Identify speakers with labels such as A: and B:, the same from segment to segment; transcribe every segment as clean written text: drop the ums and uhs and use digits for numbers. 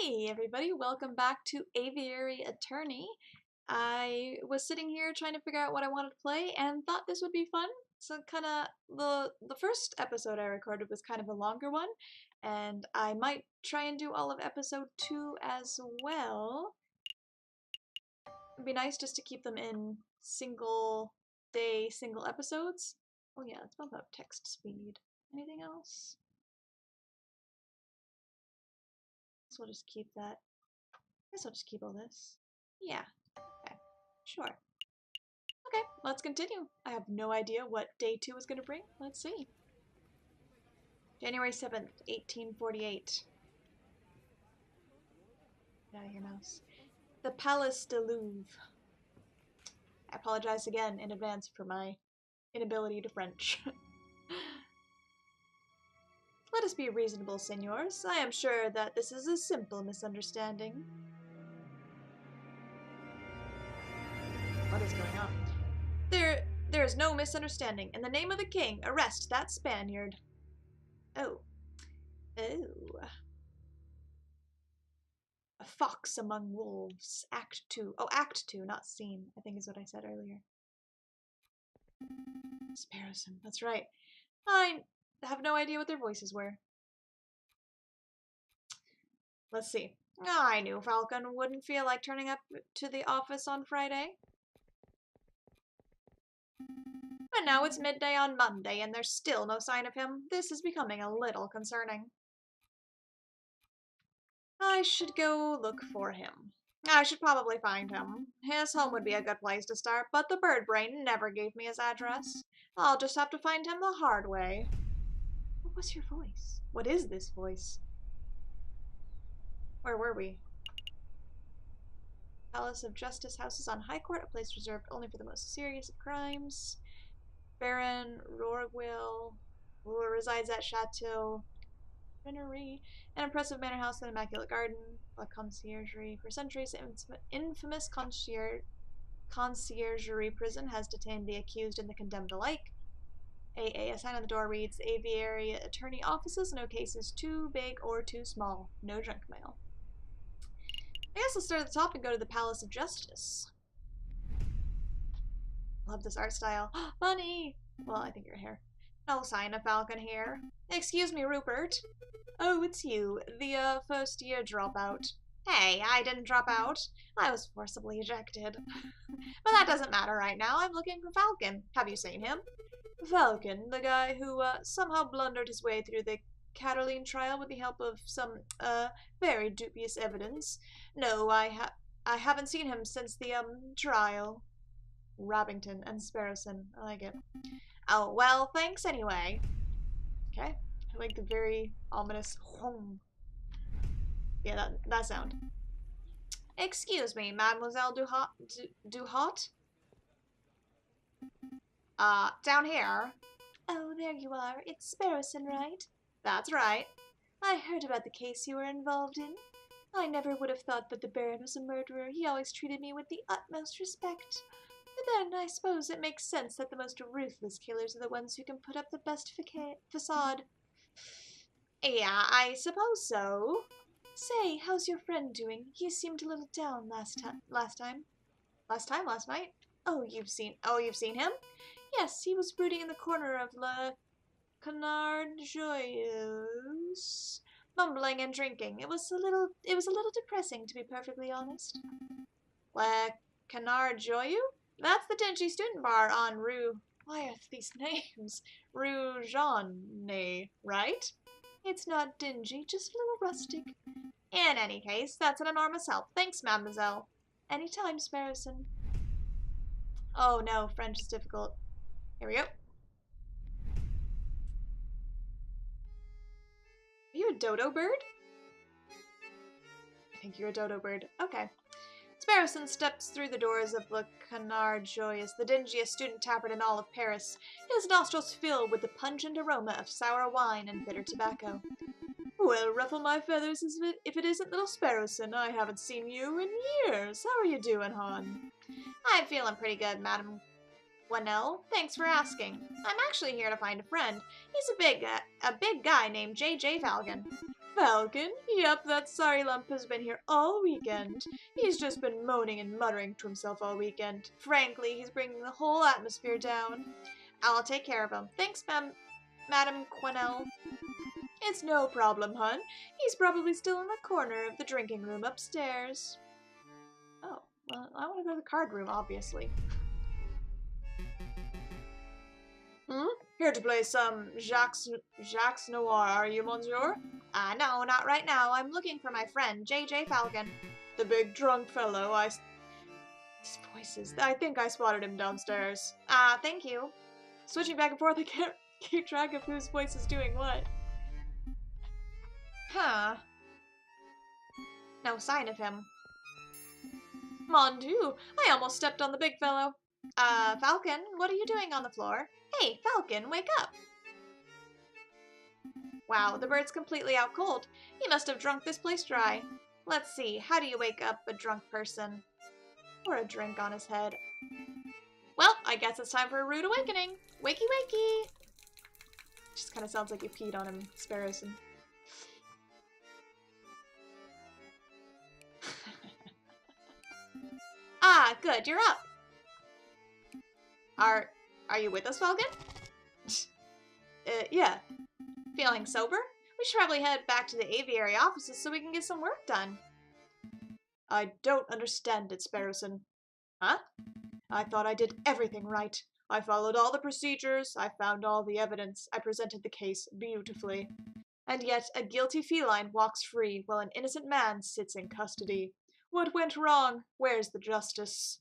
A: Hey everybody, welcome back to Aviary Attorney. I was sitting here trying to figure out what I wanted to play and thought this would be fun. So the first episode I recorded was kind of a longer one, and I might try and do all of episode 2 as well. It'd be nice just to keep them in single day, single episodes. Oh yeah, let's bump up text speed. Anything else? So we'll just keep that. I guess I'll just keep all this. Yeah. Okay. Sure. Okay, let's continue. I have no idea what day 2 is going to bring. Let's see. January 7th, 1848. Get out of here, mouse. The Palace de Louvre. I apologize again in advance for my inability to French. Let us be reasonable, senors. I am sure that this is a simple misunderstanding. What is going on? There is no misunderstanding. In the name of the king, arrest that Spaniard. Oh. Oh. A fox among wolves. Act 2. Oh, Act 2, not scene, I think is what I said earlier. Sparrowson, that's right. I have no idea what their voices were. Let's see. I knew Falcon wouldn't feel like turning up to the office on Friday. And now it's midday on Monday, and there's still no sign of him. This is becoming a little concerning. I should go look for him. I should probably find him. His home would be a good place to start, but the bird brain never gave me his address. I'll just have to find him the hard way. What was your voice? What is this voice? Where were we? Palace of Justice houses on High Court, a place reserved only for the most serious of crimes. Baron Rorgwill resides at Chateau Rennery, an impressive manor house and immaculate garden, a conciergerie. For centuries, infamous conciergerie prison has detained the accused and the condemned alike. A sign on the door reads, Aviary Attorney Offices, no cases too big or too small. No junk mail. I guess let's start at the top and go to the Palace of Justice. Love this art style. Bunny! Well, I think your hair. No sign of Falcon here. Excuse me, Rupert. Oh, it's you, the, first year dropout. Hey, I didn't drop out. I was forcibly ejected. But that doesn't matter right now. I'm looking for Falcon. Have you seen him? Falcon, the guy who, somehow blundered his way through the Cataline trial with the help of some, very dubious evidence. No, I haven't seen him since the, trial. Robbington and Sparrowson. I like it. Oh, well, thanks anyway. Okay. I like the very ominous home. Yeah, that sound. Excuse me, Mademoiselle Duhot? Down here. Oh, there you are. It's Sparrowson, right? That's right. I heard about the case you were involved in. I never would have thought that the Baron was a murderer. He always treated me with the utmost respect. But then, I suppose it makes sense that the most ruthless killers are the ones who can put up the best facade. Yeah, I suppose so. Say, how's your friend doing? He seemed a little down last time. Last night? Oh, you've seen him? Yes, he was brooding in the corner of La Canard Joyeuse, mumbling and drinking. It was a little depressing, to be perfectly honest. La Canard Joyeuse? That's the dingy student bar on Rue... Why are these names? Rue Jeanne, right? It's not dingy, just a little rustic. In any case, that's an enormous help. Thanks, mademoiselle. Anytime, Sparrowson. Oh no, French is difficult. Here we go. Are you a dodo bird? I think you're a dodo bird. Okay. Sparrowson steps through the doors of Le Canard Joyeuse, the dingiest student tavern in all of Paris, his nostrils filled with the pungent aroma of sour wine and bitter tobacco. Well, ruffle my feathers if it isn't little Sparrowson. I haven't seen you in years. How are you doing, hon? I'm feeling pretty good, Madame Wanell. Thanks for asking. I'm actually here to find a friend. He's a big guy named Jayjay Falcon. Falcon? Yep, that sorry lump has been here all weekend. He's just been moaning and muttering to himself all weekend. Frankly, he's bringing the whole atmosphere down. I'll take care of him. Thanks, Madam Quennell. It's no problem, hun. He's probably still in the corner of the drinking room upstairs. Oh, well, I want to go to the card room, obviously. Here to play some Jacques Noir, are you, monsieur? No, not right now. I'm looking for my friend, Jayjay Falcon. The big drunk fellow, These voices, I think I spotted him downstairs. Thank you. Switching back and forth, I can't keep track of whose voice is doing what. Huh. No sign of him. Mon Dieu, I almost stepped on the big fellow. Falcon, what are you doing on the floor? Hey, Falcon, wake up! Wow, the bird's completely out cold. He must have drunk this place dry. Let's see, how do you wake up a drunk person? Or a drink on his head. Well, I guess it's time for a rude awakening. Wakey wakey! Just kind of sounds like you peed on him, Sparrowson. Good, you're up. Are you with us, Falcon? Yeah. Feeling sober? We should probably head back to the Aviary offices so we can get some work done. I don't understand it, Sparrowson. Huh? I thought I did everything right. I followed all the procedures, I found all the evidence, I presented the case beautifully. And yet a guilty feline walks free while an innocent man sits in custody. What went wrong? Where's the justice? ...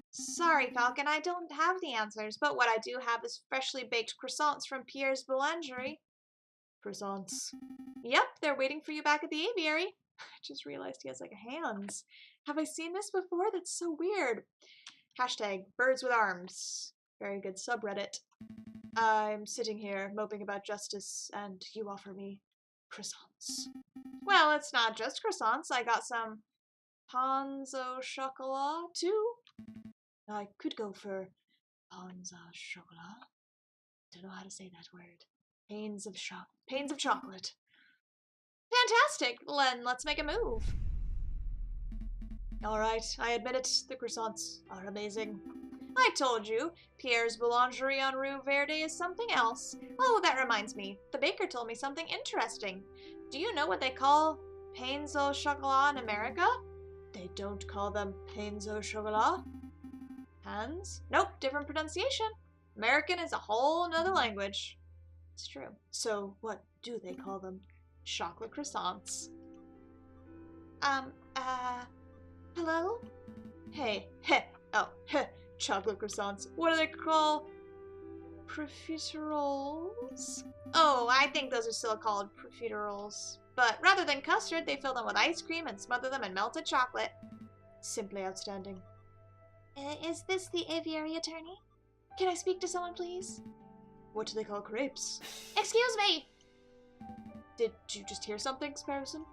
A: Sorry, Falcon, I don't have the answers, but what I do have is freshly baked croissants from Pierre's boulangerie. Croissants. Yep, they're waiting for you back at the aviary. I just realized he has, like, hands. Have I seen this before? That's so weird. Hashtag birds with arms. Very good subreddit. I'm sitting here moping about justice, and you offer me croissants. Well, it's not just croissants. I got some pains au chocolat, too. I could go for pains au chocolat. Don't know how to say that word. Pains of chocolate. Fantastic! Then let's make a move. Alright, I admit it, the croissants are amazing. I told you, Pierre's boulangerie on Rue Verde is something else. Oh, that reminds me, the baker told me something interesting. Do you know what they call pains au chocolat in America? They don't call them pains au chocolat. Hands? Nope, different pronunciation. American is a whole nother language. It's true. So, what do they call them? Chocolate croissants. Hello? Hey, chocolate croissants. What do they call? Profiteroles? Oh, I think those are still called profiteroles. But rather than custard, they fill them with ice cream and smother them in melted chocolate. Simply outstanding. Is this the aviary attorney? Can I speak to someone, please? What do they call crepes? Excuse me! Did you just hear something, Sparrowson?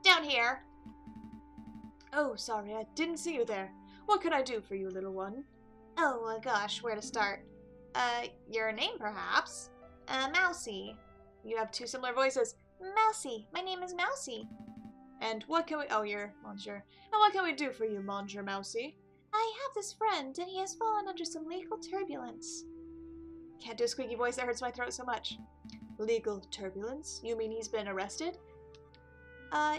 A: Down here. Oh, sorry, I didn't see you there. What can I do for you, little one? Oh, gosh, where to start? Your name, perhaps? Mousy. You have two similar voices. Mousy. My name is Mousy. And what can we— oh, you're Monsieur. And what can we do for you, Monsieur Mousy? I have this friend, and he has fallen under some legal turbulence. Can't do a squeaky voice, that hurts my throat so much. Legal turbulence? You mean he's been arrested?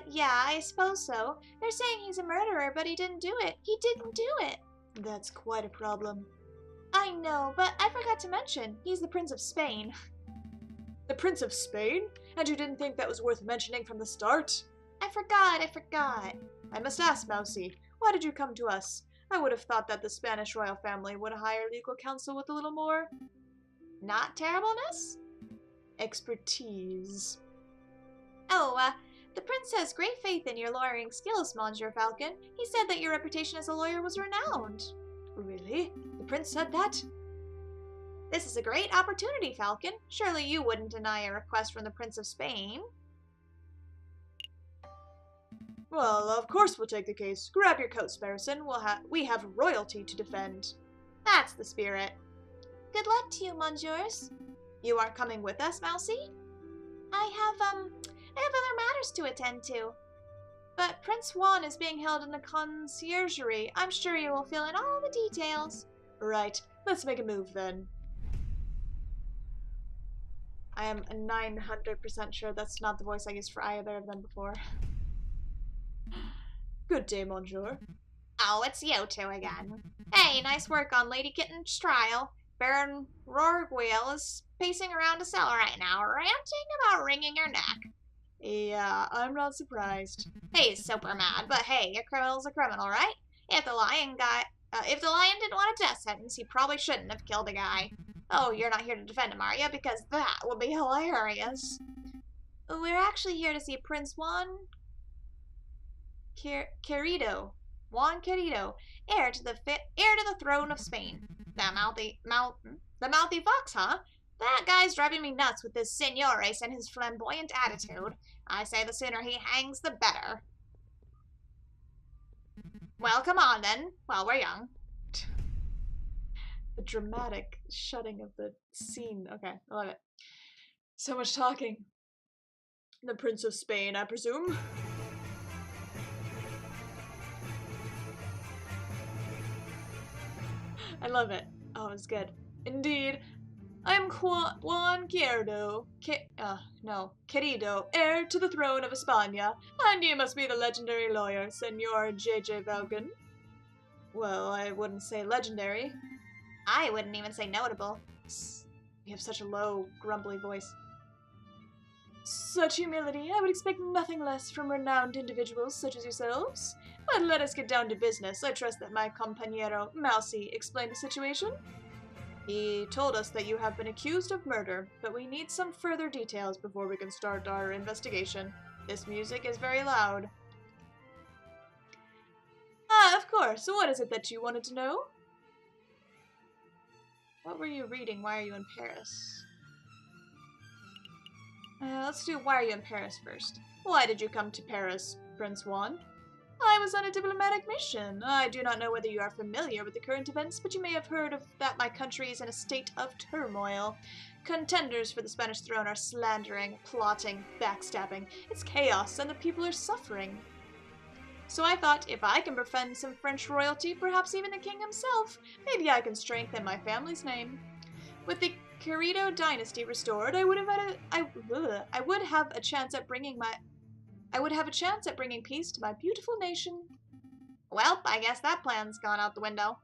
A: Yeah, I suppose so. They're saying he's a murderer, but he didn't do it. He didn't do it. That's quite a problem. I know, but I forgot to mention, he's the Prince of Spain. The Prince of Spain? And you didn't think that was worth mentioning from the start? I forgot. I must ask, Mousy, why did you come to us? I would have thought that the Spanish royal family would hire legal counsel with a little more— not terribleness? Expertise. Oh, the prince has great faith in your lawyering skills, Monsieur Falcon. He said that your reputation as a lawyer was renowned. Really? The prince said that? This is a great opportunity, Falcon. Surely you wouldn't deny a request from the Prince of Spain. Well, of course we'll take the case. Grab your coat, Sparrowson. We have royalty to defend. That's the spirit. Good luck to you, monsieurs. You aren't coming with us, Mousie? I have other matters to attend to. But Prince Juan is being held in the conciergerie. I'm sure you will fill in all the details. Right. Let's make a move, then. I am 900% sure that's not the voice I used for either of them before. Good day, monsieur. Oh, it's you two again. Hey, nice work on Lady Kitten's trial. Baron Rorgwheel is pacing around a cell right now, ranting about wringing your neck. Yeah, I'm not surprised. He's super mad, but hey, a criminal's a criminal, right? If the lion didn't want a death sentence, he probably shouldn't have killed a guy. Oh, you're not here to defend him, are you? Because that would be hilarious. We're actually here to see Prince Juan Querido. Juan Querido, heir to the throne of Spain. The mouthy fox, huh? That guy's driving me nuts with his señores and his flamboyant attitude. I say the sooner he hangs, the better. Well, come on then, while we're young. The dramatic shutting of the scene. Okay, I love it. So much talking. The Prince of Spain, I presume? I love it. Oh, it's good. Indeed. I am Juan Querido, Querido, heir to the throne of España, and you must be the legendary lawyer, Senor Jayjay Falcon. Well, I wouldn't say legendary. I wouldn't even say notable. You have such a low, grumbly voice. Such humility, I would expect nothing less from renowned individuals such as yourselves. But let us get down to business. I trust that my compañero, Mousie, explained the situation. He told us that you have been accused of murder, but we need some further details before we can start our investigation. This music is very loud. Ah, of course. What is it that you wanted to know? What were you reading? Why are you in Paris? Let's do why are you in Paris first. Why did you come to Paris, Prince Juan? I was on a diplomatic mission. I do not know whether you are familiar with the current events, but you may have heard of that my country is in a state of turmoil. Contenders for the Spanish throne are slandering, plotting, backstabbing. It's chaos, and the people are suffering. So I thought, if I can befriend some French royalty, perhaps even the king himself, maybe I can strengthen my family's name. With the Querido dynasty restored, I would have a chance at bringing peace to my beautiful nation. Well, I guess that plan's gone out the window.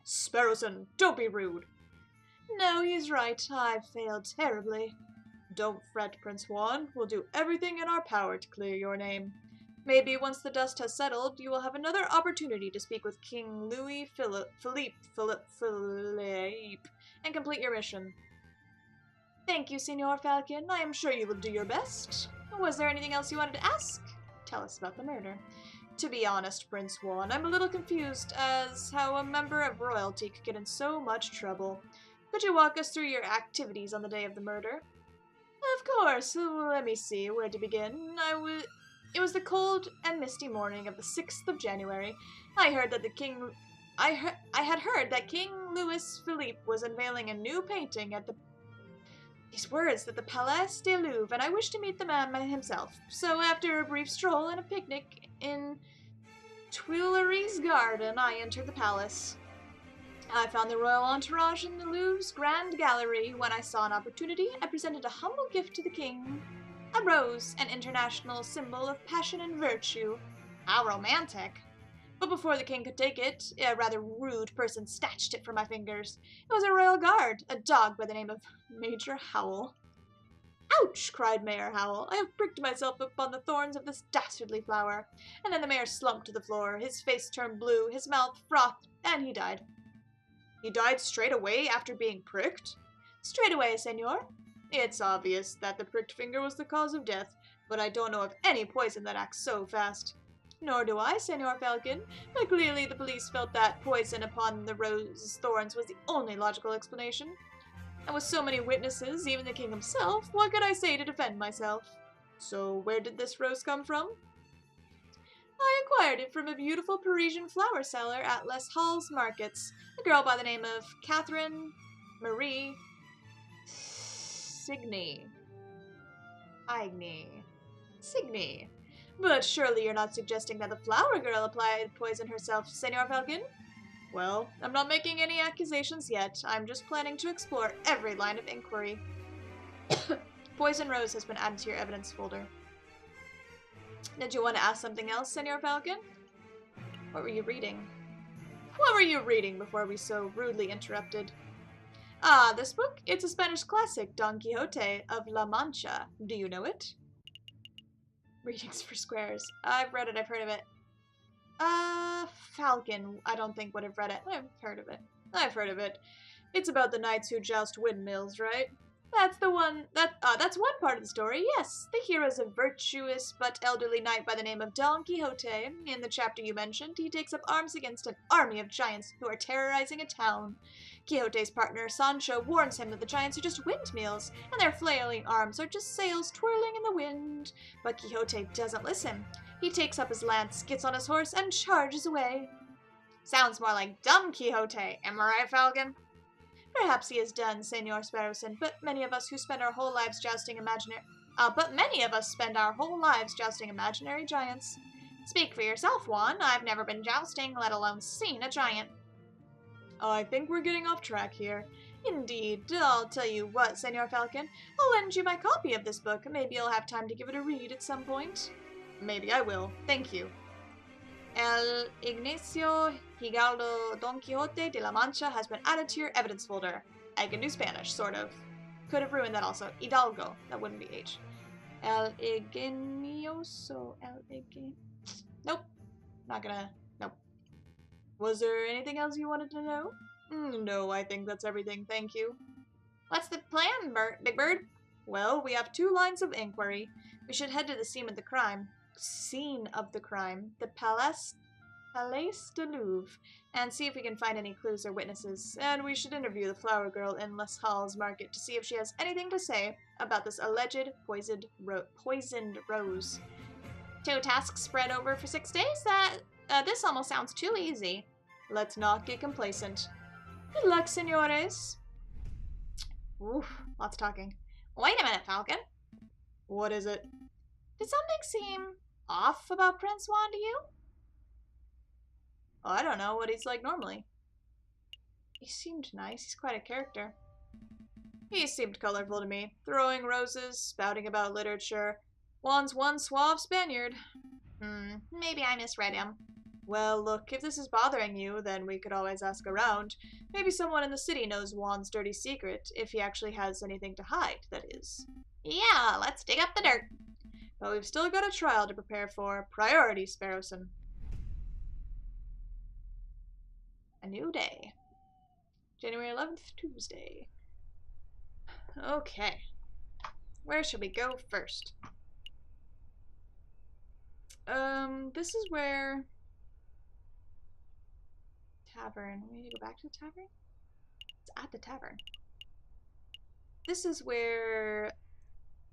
A: Sparrowson, don't be rude. No, he's right. I've failed terribly. Don't fret, Prince Juan. We'll do everything in our power to clear your name. Maybe once the dust has settled, you will have another opportunity to speak with King Louis Philippe and complete your mission. Thank you, Senor Falcon. I am sure you will do your best. Was there anything else you wanted to ask? Tell us about the murder. To be honest, Prince Juan, I'm a little confused as how a member of royalty could get in so much trouble. Could you walk us through your activities on the day of the murder? Of course. Let me see where to begin. It was the cold and misty morning of the 6th of January. I had heard that King Louis Philippe was unveiling a new painting at the Palais de Louvre, and I wished to meet the man himself. So after a brief stroll and a picnic in Tuileries Garden, I entered the palace. I found the royal entourage in the Louvre's Grand Gallery. When I saw an opportunity, I presented a humble gift to the king. A rose, an international symbol of passion and virtue. How romantic. But before the king could take it, a rather rude person snatched it from my fingers. It was a royal guard, a dog by the name of Major Howell. Ouch! Cried Mayor Howell. I have pricked myself upon the thorns of this dastardly flower. And then the mayor slumped to the floor. His face turned blue, his mouth frothed, and he died. He died straight away after being pricked? Straight away, senor. It's obvious that the pricked finger was the cause of death, but I don't know of any poison that acts so fast. Nor do I, Senor Falcon, but clearly the police felt that poison upon the rose's thorns was the only logical explanation. And with so many witnesses, even the king himself, what could I say to defend myself? So where did this rose come from? I acquired it from a beautiful Parisian flower seller at Les Halles Markets, a girl by the name of Catherine Marie Signy. Igny. Signy. But surely you're not suggesting that the flower girl applied poison herself, Senor Falcon? Well, I'm not making any accusations yet. I'm just planning to explore every line of inquiry. Poison Rose has been added to your evidence folder. Did you want to ask something else, Senor Falcon? What were you reading? What were you reading before we so rudely interrupted? Ah, this book? It's a Spanish classic, Don Quixote of La Mancha. Do you know it? Readings for squares. I've read it, I've heard of it. Falcon, I don't think would have read it. I've heard of it. I've heard of it. It's about the knights who joust windmills, right? That's the one, that's one part of the story, yes. The hero is a virtuous but elderly knight by the name of Don Quixote. In the chapter you mentioned, he takes up arms against an army of giants who are terrorizing a town. Quixote's partner, Sancho, warns him that the giants are just windmills, and their flailing arms are just sails twirling in the wind. But Quixote doesn't listen. He takes up his lance, gets on his horse, and charges away. Sounds more like Dumb Quixote, am I right, Falcon? Perhaps he is done, Senor Sparrowson, but many of us spend our whole lives jousting imaginary giants. Speak for yourself, Juan. I've never been jousting, let alone seen a giant. I think we're getting off track here. Indeed. I'll tell you what, Senor Falcon. I'll lend you my copy of this book. Maybe you'll have time to give it a read at some point. Maybe I will. Thank you. El Ignacio Hidalgo Don Quixote de la Mancha has been added to your evidence folder. I can do Spanish, sort of. Could have ruined that also. Hidalgo. That wouldn't be H. El Ingenioso. Nope. Not gonna. Nope. Was there anything else you wanted to know? No, I think that's everything. Thank you. What's the plan, Big Bird? Well, we have 2 lines of inquiry. We should head to the scene of the crime. The Palais de Louvre, and see if we can find any clues or witnesses. And we should interview the flower girl in Les Halles Market to see if she has anything to say about this alleged poisoned rose. 2 tasks spread over for 6 days? This almost sounds too easy. Let's not get complacent. Good luck, senores. Oof, lots of talking. Wait a minute, Falcon. What is it? Did something seem off about Prince Juan to you? Oh, I don't know what he's like normally. He seemed nice. He's quite a character. He seemed colorful to me. Throwing roses, spouting about literature. Juan's one suave Spaniard. Maybe I misread him. Well, look, if this is bothering you, then we could always ask around. Maybe someone in the city knows Juan's dirty secret, if he actually has anything to hide, that is. Yeah, let's dig up the dirt. But we've still got a trial to prepare for. Priority, Sparrowson. A new day. January 11th, Tuesday. Okay. Where should we go first? This is where... Tavern. We need to go back to the tavern? It's at the tavern. This is where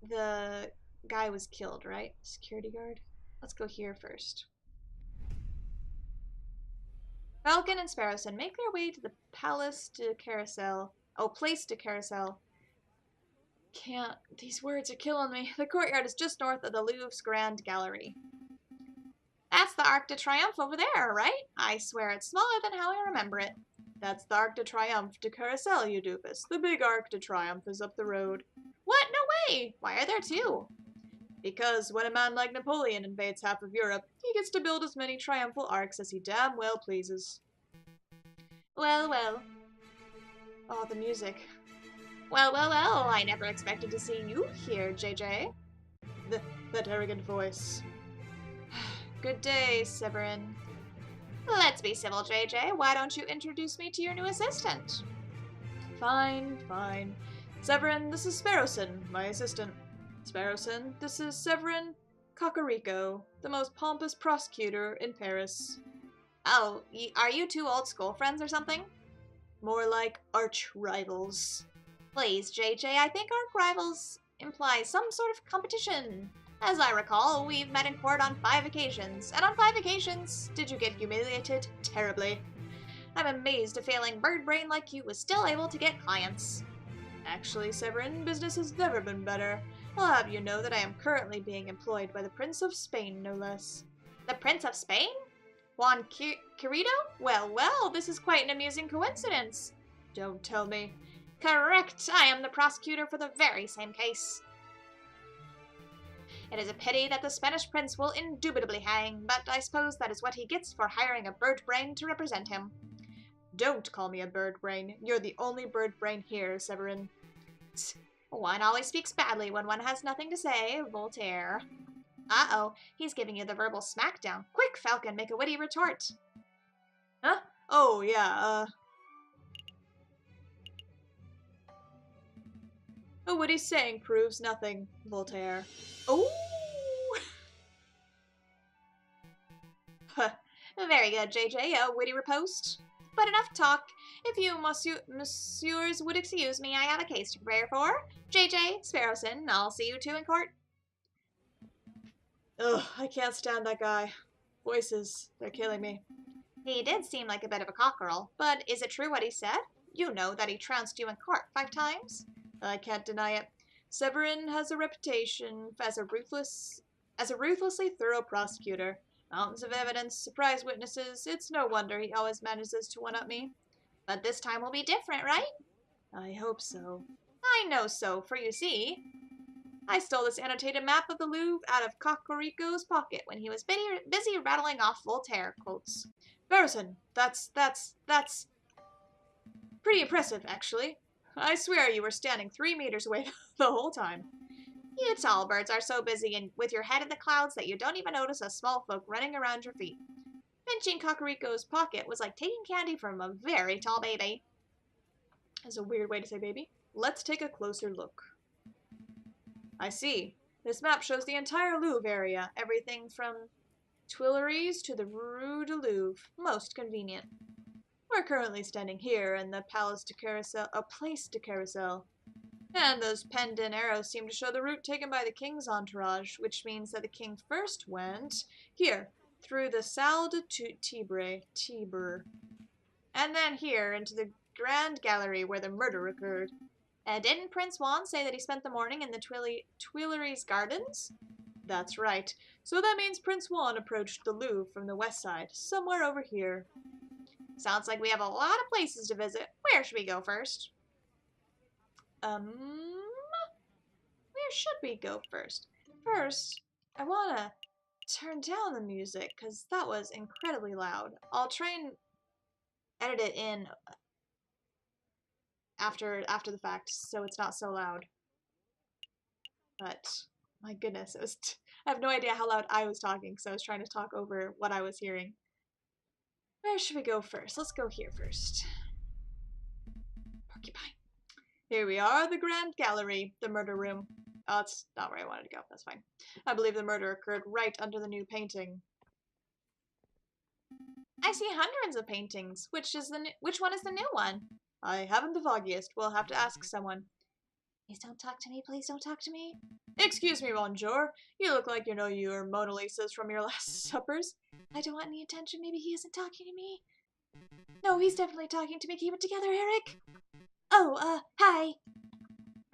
A: the guy was killed, right? Security guard. Let's go here first. Falcon and Sparrowson make their way to the Place de Carousel. Oh, Place de Carousel. Can't. These words are killing me. The courtyard is just north of the Louvre's Grand Gallery. That's the Arc de Triomphe over there, right? I swear it's smaller than how I remember it. That's the Arc de Triomphe de Carousel, you doofus. The big Arc de Triomphe is up the road. What? No way! Why are there 2? Because when a man like Napoleon invades half of Europe, he gets to build as many triumphal arcs as he damn well pleases. Well, well. Oh, the music. Well, well, well, I never expected to see you here, Jayjay. That arrogant voice. Good day, Severin. Let's be civil, Jayjay. Why don't you introduce me to your new assistant? Fine, fine. Severin, this is Sparrowson, my assistant. Sparrowson, this is Severin Cocorico, the most pompous prosecutor in Paris. Oh, are you 2 old school friends or something? More like arch-rivals. Please, Jayjay, I think arch-rivals implies some sort of competition. As I recall, we've met in court on 5 occasions, and on 5 occasions, did you get humiliated terribly. I'm amazed a failing bird brain like you was still able to get clients. Actually, Severin, business has never been better. I'll have you know that I am currently being employed by the Prince of Spain, no less. The Prince of Spain? Juan Querido? Well, well, this is quite an amusing coincidence. Don't tell me. Correct, I am the prosecutor for the very same case. It is a pity that the Spanish prince will indubitably hang, but I suppose that is what he gets for hiring a bird brain to represent him. Don't call me a bird brain. You're the only bird brain here, Severin. One always speaks badly when one has nothing to say, Voltaire. Uh-oh, he's giving you the verbal smackdown. Quick, Falcon, make a witty retort. Huh? Oh, yeah, Oh, what he's saying proves nothing, Voltaire. Oh! Very good, Jayjay. A witty riposte. But enough talk. If you messieurs would excuse me, I have a case to prepare for. Jayjay, Sparrowson, I'll see you two in court. Ugh, I can't stand that guy. Voices, they're killing me. He did seem like a bit of a cockerel, but is it true what he said? You know that he trounced you in court 5 times? I can't deny it. Severin has a reputation as a ruthlessly thorough prosecutor. Mountains of evidence, surprise witnesses, it's no wonder he always manages to one-up me. But this time will be different, right? I hope so. I know so, for you see, I stole this annotated map of the Louvre out of Cocorico's pocket when he was busy rattling off Voltaire quotes. Barrison, that's pretty impressive, actually. I swear you were standing 3 meters away the whole time. You tall birds are so busy with your head in the clouds that you don't even notice a small folk running around your feet. Pinching Cocorico's pocket was like taking candy from a very tall baby. That's a weird way to say baby. Let's take a closer look. I see. This map shows the entire Louvre area, everything from Tuileries to the Rue du Louvre. Most convenient. We're currently standing here in the Place de Carousel. And those penned-in arrows seem to show the route taken by the king's entourage, which means that the king first went here, through the Salle de Tibre, and then here into the Grand Gallery where the murder occurred. Didn't Prince Juan say that he spent the morning in the Tuileries Gardens? That's right. So that means Prince Juan approached the Louvre from the west side, somewhere over here. Sounds like we have a lot of places to visit. Where should we go first? Where should we go first? First, I want to turn down the music, because that was incredibly loud. I'll try and edit it in after the fact, so it's not so loud. But, my goodness, it was I have no idea how loud I was talking, so I was trying to talk over what I was hearing. Where should we go first? Let's go here first. Porcupine. Here we are, the Grand Gallery, the murder room. Oh, that's not where I wanted to go. That's fine. I believe the murder occurred right under the new painting. I see hundreds of paintings. Which one is the new one? I haven't the foggiest. We'll have to ask someone. Please don't talk to me. Please don't talk to me. Excuse me, Bonjour. You look like you know your Mona Lisas from your last suppers. I don't want any attention. Maybe he isn't talking to me. No, he's definitely talking to me. Keep it together, Eric. Oh, hi.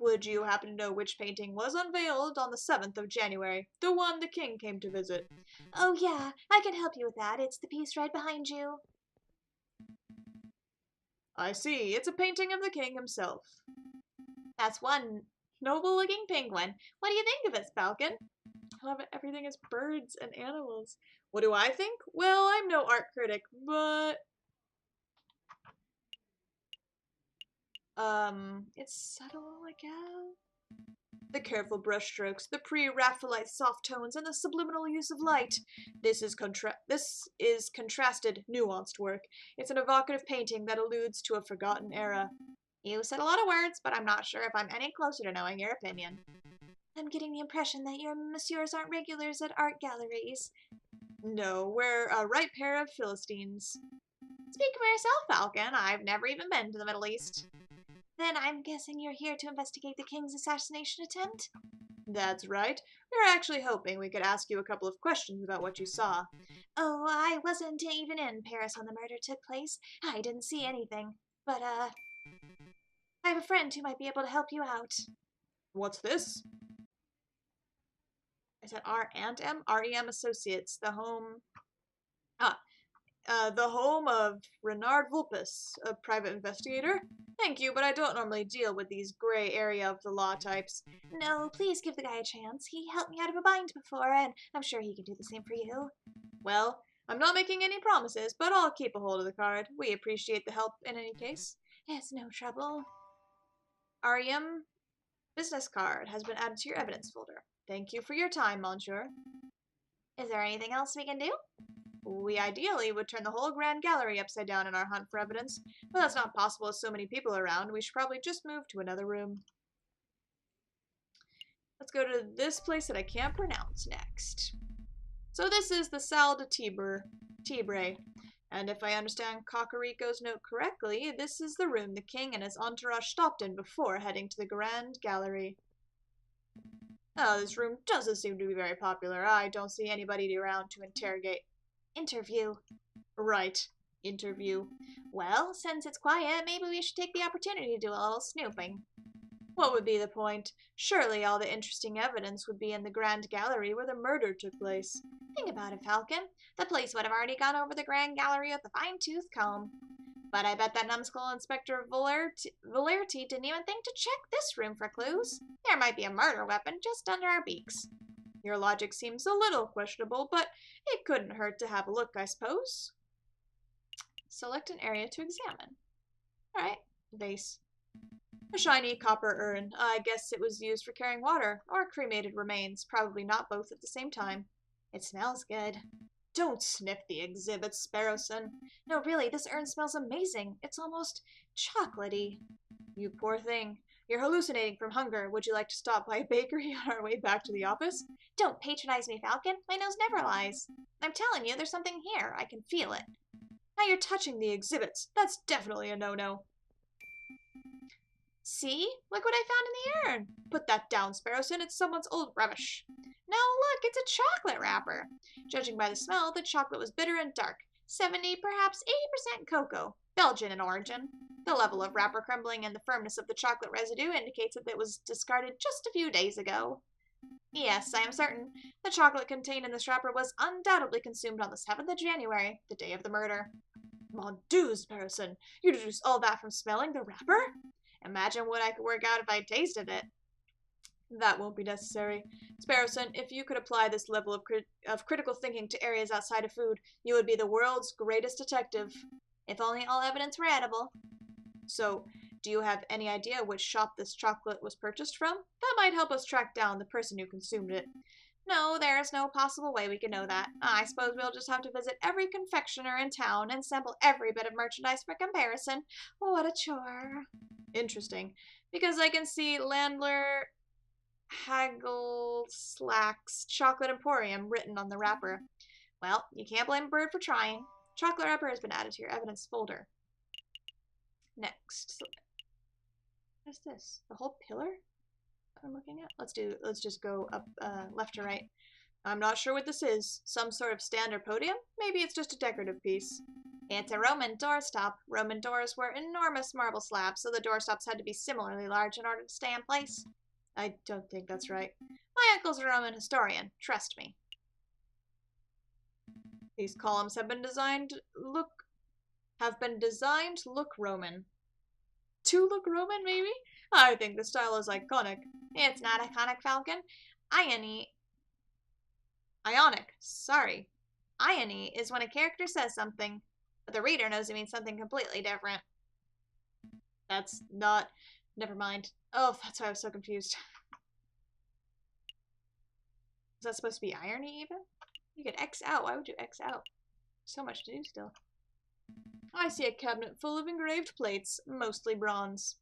A: Would you happen to know which painting was unveiled on the 7th of January? The one the king came to visit. Oh, yeah. I can help you with that. It's the piece right behind you. I see. It's a painting of the king himself. That's one noble-looking penguin. What do you think of it, Falcon? I love it. Everything is birds and animals. What do I think? Well, I'm no art critic, but... it's subtle, I guess. The careful brushstrokes, the pre-Raphaelite soft tones, and the subliminal use of light. This is contrasted, nuanced work. It's an evocative painting that alludes to a forgotten era. You said a lot of words, but I'm not sure if I'm any closer to knowing your opinion. I'm getting the impression that your messieurs aren't regulars at art galleries. No, we're a right pair of Philistines. Speak for yourself, Falcon. I've never even been to the Middle East. Then I'm guessing you're here to investigate the king's assassination attempt? That's right. We were actually hoping we could ask you a couple of questions about what you saw. Oh, I wasn't even in Paris when the murder took place. I didn't see anything. But, I have a friend who might be able to help you out. What's this? I said R&M? REM Associates, the home... the home of Renard Vulpes, a private investigator. Thank you, but I don't normally deal with these gray area of the law types. No, please give the guy a chance. He helped me out of a bind before, and I'm sure he can do the same for you. Well, I'm not making any promises, but I'll keep a hold of the card. We appreciate the help in any case. It's no trouble. REM business card has been added to your evidence folder. Thank you for your time, Monsieur. Is there anything else we can do? We ideally would turn the whole Grand Gallery upside down in our hunt for evidence, but that's not possible with so many people around. We should probably just move to another room. Let's go to this place that I can't pronounce next. So this is the Salle de Tibre, and if I understand Cocorico's note correctly, this is the room the king and his entourage stopped in before heading to the Grand Gallery. Oh, this room doesn't seem to be very popular. I don't see anybody around to interrogate. Interview. Right. Interview. Well, since it's quiet, maybe we should take the opportunity to do a little snooping. What would be the point? Surely all the interesting evidence would be in the Grand Gallery where the murder took place. Think about it, Falcon. The police would have already gone over the Grand Gallery with a fine-tooth comb. But I bet that numbskull Inspector Valerti didn't even think to check this room for clues. There might be a murder weapon just under our beaks. Your logic seems a little questionable, but it couldn't hurt to have a look, I suppose. Select an area to examine. Alright, vase. A shiny copper urn. I guess it was used for carrying water, or cremated remains, probably not both at the same time. It smells good. Don't sniff the exhibit, Sparrowson. No, really, this urn smells amazing. It's almost chocolatey. You poor thing. You're hallucinating from hunger. Would you like to stop by a bakery on our way back to the office? Don't patronize me, Falcon. My nose never lies. I'm telling you, there's something here. I can feel it. Now you're touching the exhibits. That's definitely a no-no. See? Look what I found in the urn. Put that down, Sparrowson. It's someone's old rubbish. No, look, it's a chocolate wrapper. Judging by the smell, the chocolate was bitter and dark. 70, perhaps 80% cocoa. Belgian in origin. The level of wrapper crumbling and the firmness of the chocolate residue indicates that it was discarded just a few days ago. Yes, I am certain. The chocolate contained in this wrapper was undoubtedly consumed on the 7th of January, the day of the murder. Mon Dieu, Sparrowson, you deduce all that from smelling the wrapper? Imagine what I could work out if I tasted it. That won't be necessary. Sparrowson, if you could apply this level of critical thinking to areas outside of food, you would be the world's greatest detective. If only all evidence were edible. So, do you have any idea which shop this chocolate was purchased from? That might help us track down the person who consumed it. No, there's no possible way we can know that. I suppose we'll just have to visit every confectioner in town and sample every bit of merchandise for comparison. What a chore. Interesting, because I can see Landler Hagelslack's Chocolate Emporium written on the wrapper. Well, you can't blame a bird for trying. Chocolate wrapper has been added to your evidence folder. Next. What is this? The whole pillar I'm looking at? Let's just go up left to right. I'm not sure what this is. Some sort of stand or podium? Maybe it's just a decorative piece. It's a Roman doorstop. Roman doors were enormous marble slabs, so the doorstops had to be similarly large in order to stay in place. I don't think that's right. My uncle's a Roman historian. Trust me. These columns have been designed to look Roman. To look Roman, maybe? I think the style is iconic. It's not iconic, Falcon. Ionic. Sorry. Irony is when a character says something, but the reader knows it means something completely different. That's not... Never mind. Oh, that's why I was so confused. Is that supposed to be irony, even? You could X out. Why would you X out? So much to do still. I see a cabinet full of engraved plates, mostly bronze.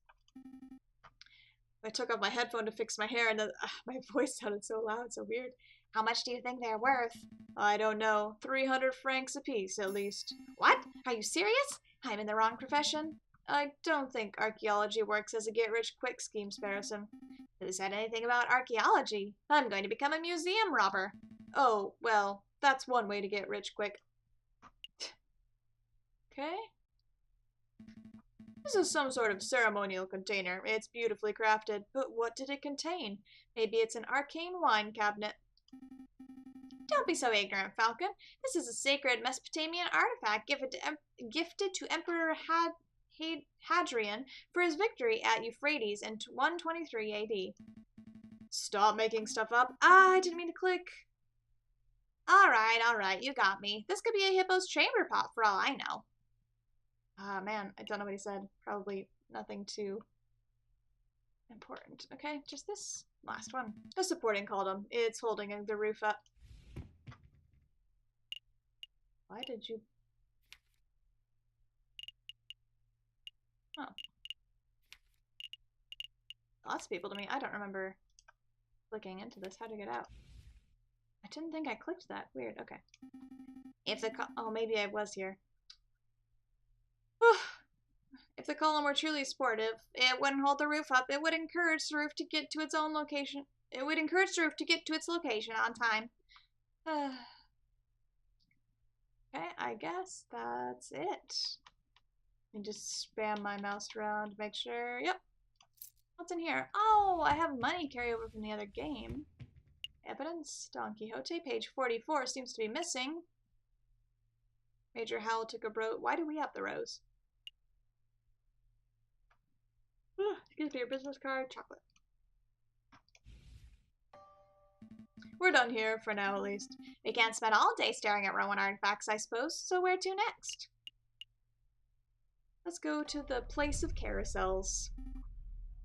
A: I took off my headphone to fix my hair, and my voice sounded so loud, so weird. How much do you think they're worth? I don't know. 300 francs apiece, at least. What? Are you serious? I'm in the wrong profession. I don't think archaeology works as a get-rich-quick scheme, Sparrowson. Who said anything about archaeology? I'm going to become a museum robber. Oh, well, that's one way to get rich quick. Okay. This is some sort of ceremonial container. It's beautifully crafted, but what did it contain? Maybe it's an arcane wine cabinet. Don't be so ignorant, Falcon. This is a sacred Mesopotamian artifact gifted to Emperor Hadrian for his victory at Euphrates in 123 AD. Stop making stuff up. Ah, I didn't mean to click. Alright, you got me. This could be a hippo's chamber pot for all I know. Ah, man, I don't know what he said. Probably nothing too important. Okay, just this last one. A supporting column. It's holding the roof up. Why did you... Oh. Lots of people to me. I don't remember clicking into this. How to get out? I didn't think I clicked that. Weird. Okay. If the oh, maybe I was here. If the column were truly supportive, it wouldn't hold the roof up. It would encourage the roof to get to its own location. It would encourage the roof to get to its location on time. Okay, I guess that's it. And just spam my mouse around to make sure. Yep. What's in here? Oh, I have money carryover from the other game. Evidence. Don Quixote. Page 44 seems to be missing. Major Howell took a brooch. Why do we have the rose? Excuse me, your business card. Chocolate. We're done here, for now at least. We can't spend all day staring at Roman artifacts, I suppose, so where to next? Let's go to the place of carousels.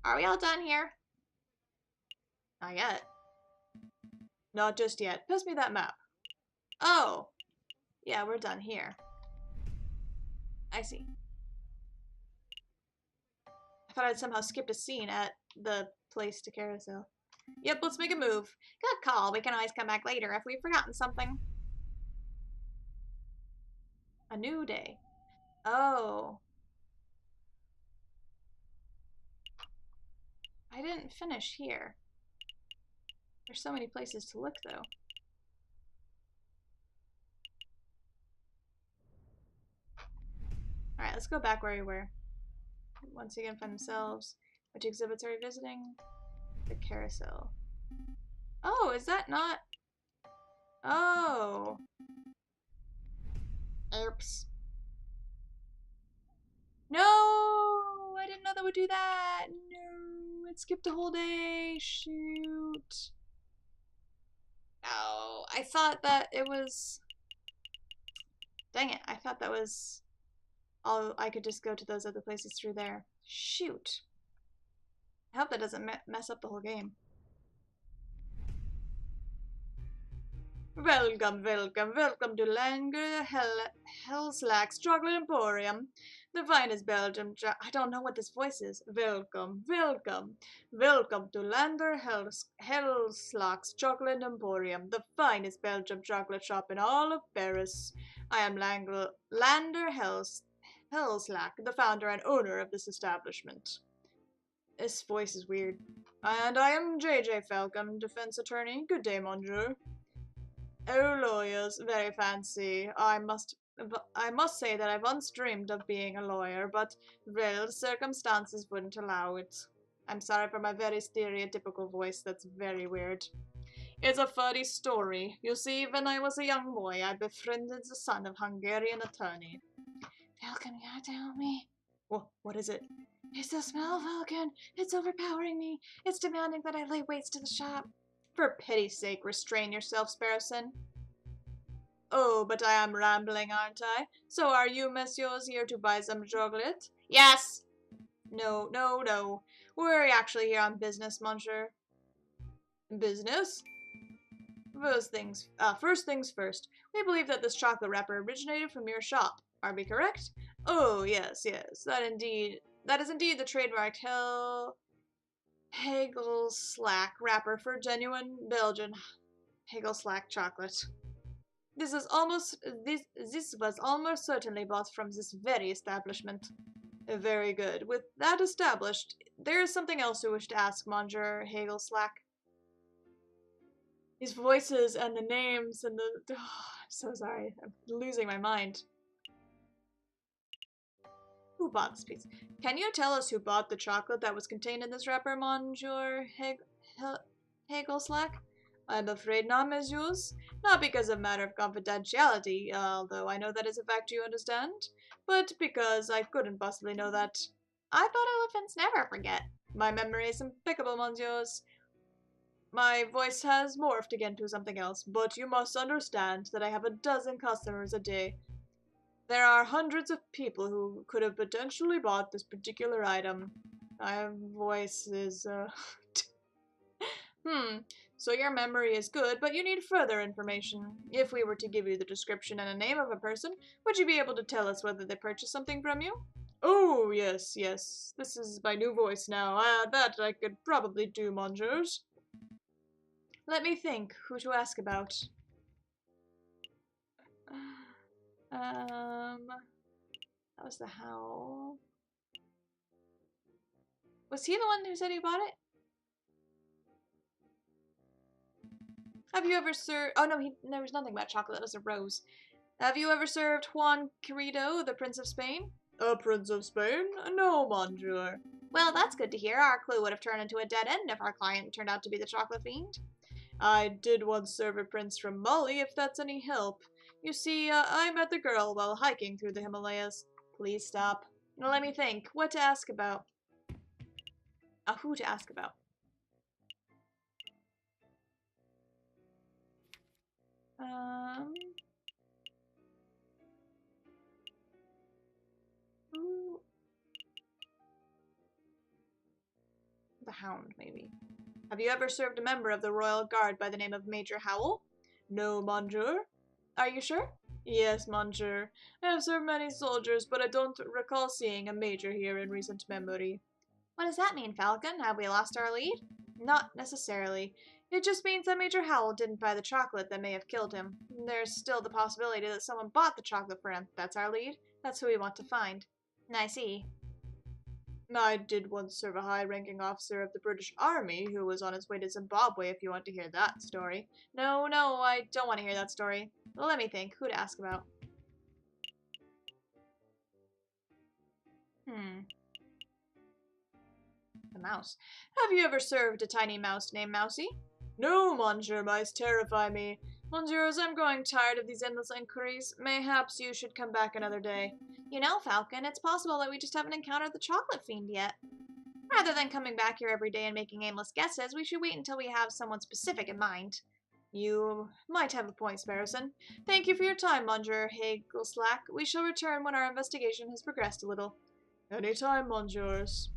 A: Are we all done here? Not yet. Not just yet. Pass me that map. Oh. Yeah, we're done here. I see. I thought I'd somehow skipped a scene at the place to carousel. Yep, let's make a move. Good call. We can always come back later if we've forgotten something. A new day. Oh. I didn't finish here. There's so many places to look, though. Alright, let's go back where we were. Once again, find themselves. Which exhibits are we visiting? The carousel. Oh, is that not... Oh. Oops. No! I didn't know that would do that! No! It skipped a whole day! Shoot. Oh, I thought that it was... Dang it, I thought that was... all I could just go to those other places through there. Shoot. I hope that doesn't mess up the whole game. Welcome to Langer Hellslack's Chocolate Emporium. The finest Belgium I don't know what this voice is. Welcome to Lander Hellslack's Chocolate Emporium, the finest Belgium chocolate shop in all of Paris. I am Lander Hellslack, the founder and owner of this establishment. This voice is weird. And I am Jayjay Falcon, defense attorney. Good day, monsieur. Oh, lawyers, very fancy. I must say that I once dreamed of being a lawyer, but, well, circumstances wouldn't allow it. I'm sorry for my very stereotypical voice, that's very weird. It's a funny story. You see, when I was a young boy, I befriended the son of a Hungarian attorney. Falcon, you have to help me. What is it? It's the smell, Falcon. It's overpowering me. It's demanding that I lay waste to the shop. For pity's sake, restrain yourself, Sparrowson. Oh, but I am rambling, aren't I? So are you, messieurs, here to buy some chocolate? Yes! No. We're actually here on business, monsieur. Business? First things first. We believe that this chocolate wrapper originated from your shop. Are we correct? Oh, yes. That is indeed the trademarked Hagelslack wrapper for genuine Belgian Hagelslack chocolate. This was almost certainly bought from this very establishment. Very good. With that established, there is something else I wish to ask Monsieur Hagelslack. These voices and the names and the... Oh, I'm so sorry. I'm losing my mind. Who bought this piece? Can you tell us who bought the chocolate that was contained in this wrapper, Monsieur Hagelslack? I'm afraid not, messieurs. Not because of matter of confidentiality, although I know that is a fact you understand, but because I couldn't possibly know that. I thought elephants never forget. My memory is impeccable, messieurs. My voice has morphed again to something else, but you must understand that I have a dozen customers a day. There are hundreds of people who could have potentially bought this particular item. My voice is, So your memory is good, but you need further information. If we were to give you the description and a name of a person, would you be able to tell us whether they purchased something from you? Oh, yes, yes. This is my new voice now. That I could probably do, messieurs. Let me think who to ask about. That was the Howl. Was he the one who said he bought it? Have you ever served... Oh, no, there was nothing about chocolate. That was a rose. Have you ever served Juan Querido, the Prince of Spain? A Prince of Spain? No, monsieur. Well, that's good to hear. Our clue would have turned into a dead end if our client turned out to be the chocolate fiend. I did once serve a prince from Mali, if that's any help. You see, I met the girl while hiking through the Himalayas. Please stop. Now let me think. What to ask about? Who to ask about? Who? The Hound, maybe. Have you ever served a member of the Royal Guard by the name of Major Howell? No, monsieur. Are you sure? Yes, monsieur. I have served many soldiers, but I don't recall seeing a major here in recent memory. What does that mean, Falcon? Have we lost our lead? Not necessarily. It just means that Major Howell didn't buy the chocolate that may have killed him. There's still the possibility that someone bought the chocolate for him. That's our lead. That's who we want to find. I see. I did once serve a high-ranking officer of the British Army who was on his way to Zimbabwe, if you want to hear that story. No, I don't want to hear that story. Well, let me think. Who to ask about? The mouse. Have you ever served a tiny mouse named Mousie? No, monsieur, mice terrify me. Monsieurs, I'm growing tired of these endless inquiries. Mayhaps you should come back another day. You know, Falcon, it's possible that we just haven't encountered the chocolate fiend yet. Rather than coming back here every day and making aimless guesses, we should wait until we have someone specific in mind. You might have a point, Sparrowson. Thank you for your time, Monsieur Hagelslack. We shall return when our investigation has progressed a little. Any time, monsieurs.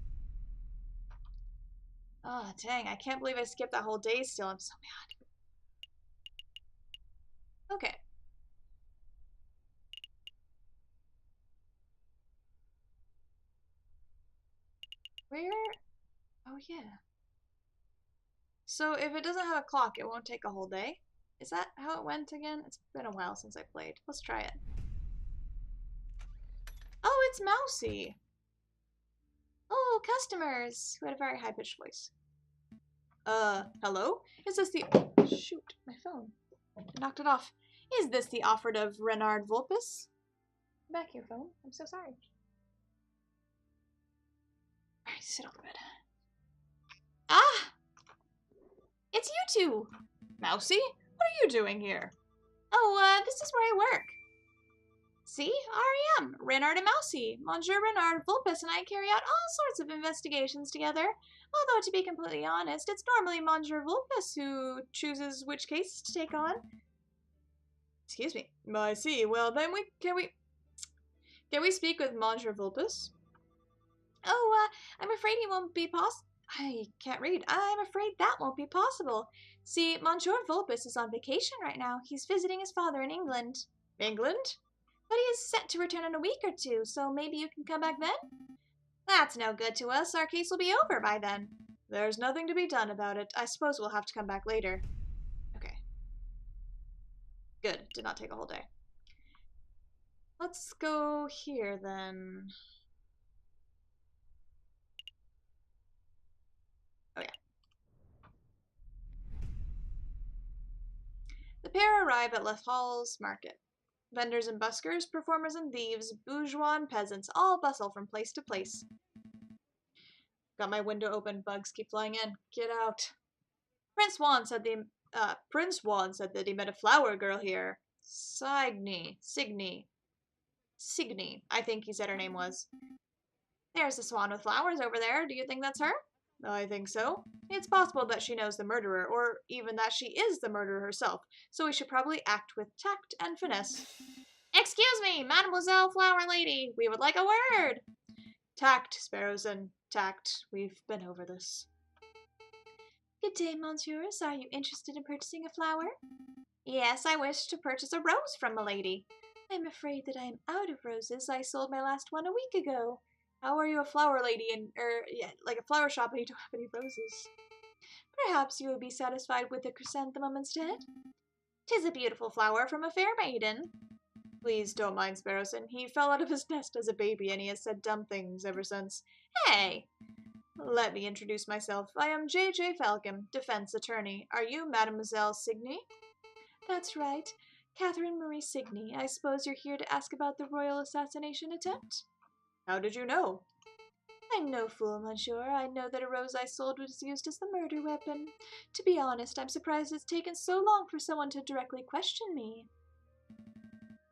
A: Oh, dang, I can't believe I skipped that whole day still. I'm so mad. Okay. Where? Oh, yeah. So if it doesn't have a clock, it won't take a whole day? Is that how it went again? It's been a while since I played. Let's try it. Oh, it's Mousie! Oh, customers! Who had a very high-pitched voice. Hello? Is this the... Shoot, my phone. I knocked it off. Is this the operative Renard Vulpes? Back here, phone. I'm so sorry. Alright, sit on the bed. Ah! It's you two! Mousie? What are you doing here? Oh, this is where I work. See? R.E.M. Renard and Mousie. Monsieur Renard Vulpes and I carry out all sorts of investigations together. Although, to be completely honest, it's normally Monsieur Vulpes who chooses which cases to take on. Excuse me. I see. Well, then can we speak with Monsieur Vulpes? Oh, I'm afraid he won't be I can't read. I'm afraid that won't be possible. See, Monsieur Vulpes is on vacation right now. He's visiting his father in England. England? But he is set to return in a week or two, so maybe you can come back then? That's no good to us. Our case will be over by then. There's nothing to be done about it. I suppose we'll have to come back later. Okay. Good. Did not take a whole day. Let's go here, then. Oh, yeah. The pair arrive at Les Halles Market. Vendors and buskers, performers and thieves, bourgeois and peasants all bustle from place to place. Got my window open. Bugs keep flying in. Get out. Prince Juan said that he met a flower girl here. Signy, I think he said her name was. There's the swan with flowers over there. Do you think that's her? I think so. It's possible that she knows the murderer, or even that she is the murderer herself, so we should probably act with tact and finesse. Excuse me, Mademoiselle Flower Lady, we would like a word. Tact, Sparrowson, tact. We've been over this. Good day, monsieurs. Are you interested in purchasing a flower? Yes, I wish to purchase a rose from milady. I'm afraid that I am out of roses. I sold my last one a week ago. How are you a flower lady like a flower shop and you don't have any roses? Perhaps you would be satisfied with a chrysanthemum instead? 'Tis a beautiful flower from a fair maiden. Please don't mind Sparrowson. He fell out of his nest as a baby and he has said dumb things ever since. Hey! Let me introduce myself. I am Jayjay Falcon, defense attorney. Are you Mademoiselle Signy? That's right. Catherine Marie Signy. I suppose you're here to ask about the royal assassination attempt? How did you know? I'm no fool, monsieur. I know that a rose I sold was used as the murder weapon. To be honest, I'm surprised it's taken so long for someone to directly question me.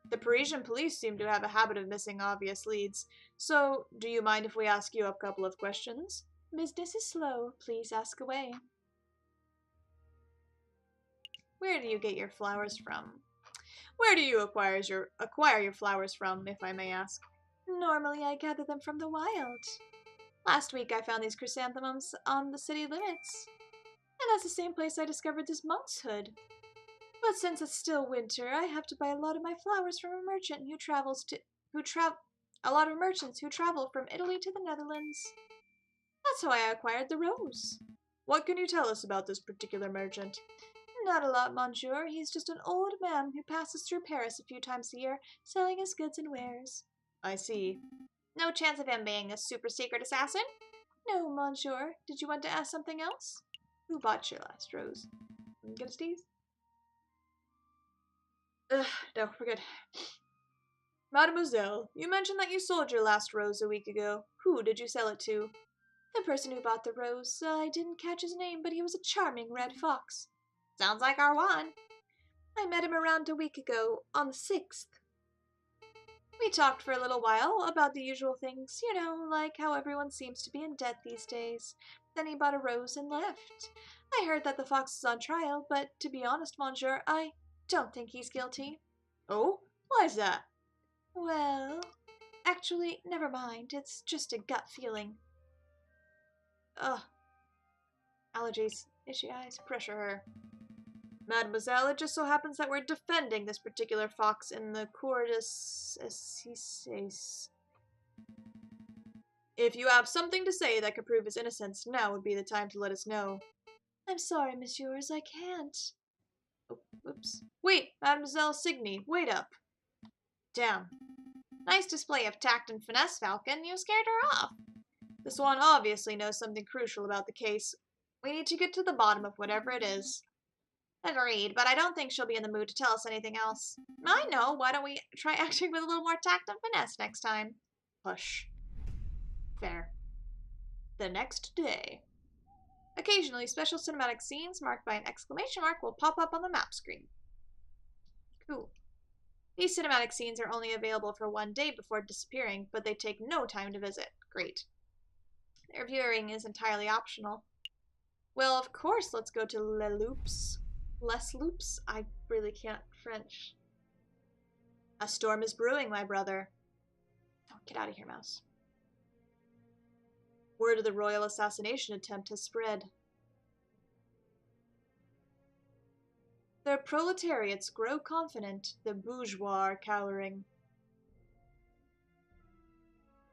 A: The Parisian police seem to have a habit of missing obvious leads. So, do you mind if we ask you a couple of questions? Business is slow. Please ask away. Where do you get your flowers from? Where do you acquire your flowers from, if I may ask? Normally, I gather them from the wild. Last week, I found these chrysanthemums on the city limits. And that's the same place I discovered this monk's hood. But since it's still winter, I have to buy a lot of my flowers from a merchant a lot of merchants who travel from Italy to the Netherlands. That's how I acquired the rose. What can you tell us about this particular merchant? Not a lot, monsieur. He's just an old man who passes through Paris a few times a year, selling his goods and wares. I see. No chance of him being a super secret assassin? No, monsieur. Did you want to ask something else? Who bought your last rose? Get a sneeze? No, we're good. Mademoiselle, you mentioned that you sold your last rose a week ago. Who did you sell it to? The person who bought the rose. I didn't catch his name, but he was a charming red fox. Sounds like our one. I met him around a week ago, on the 6th. We talked for a little while about the usual things, you know, like how everyone seems to be in debt these days. Then he bought a rose and left. I heard that the fox is on trial, but to be honest, monsieur, I don't think he's guilty. Oh? Why's that? Well, actually, never mind. It's just a gut feeling. Ugh. Allergies. Itchy eyes. Pressure her. Mademoiselle, it just so happens that we're defending this particular fox in the Cour d'Assises. If you have something to say that could prove his innocence, now would be the time to let us know. I'm sorry, messieurs, I can't. Oh, whoops. Wait, Mademoiselle Signy, wait up. Damn. Nice display of tact and finesse, Falcon. You scared her off. This one obviously knows something crucial about the case. We need to get to the bottom of whatever it is. Agreed, but I don't think she'll be in the mood to tell us anything else. I know, why don't we try acting with a little more tact and finesse next time? Hush. Fair. The next day. Occasionally, special cinematic scenes marked by an exclamation mark will pop up on the map screen. Cool. These cinematic scenes are only available for one day before disappearing, but they take no time to visit. Great. Their viewing is entirely optional. Well, of course, let's go to Les Loops? I really can't French. A storm is brewing, my brother. Oh, get out of here, mouse. Word of the royal assassination attempt has spread. The proletariats grow confident, the bourgeois are cowering.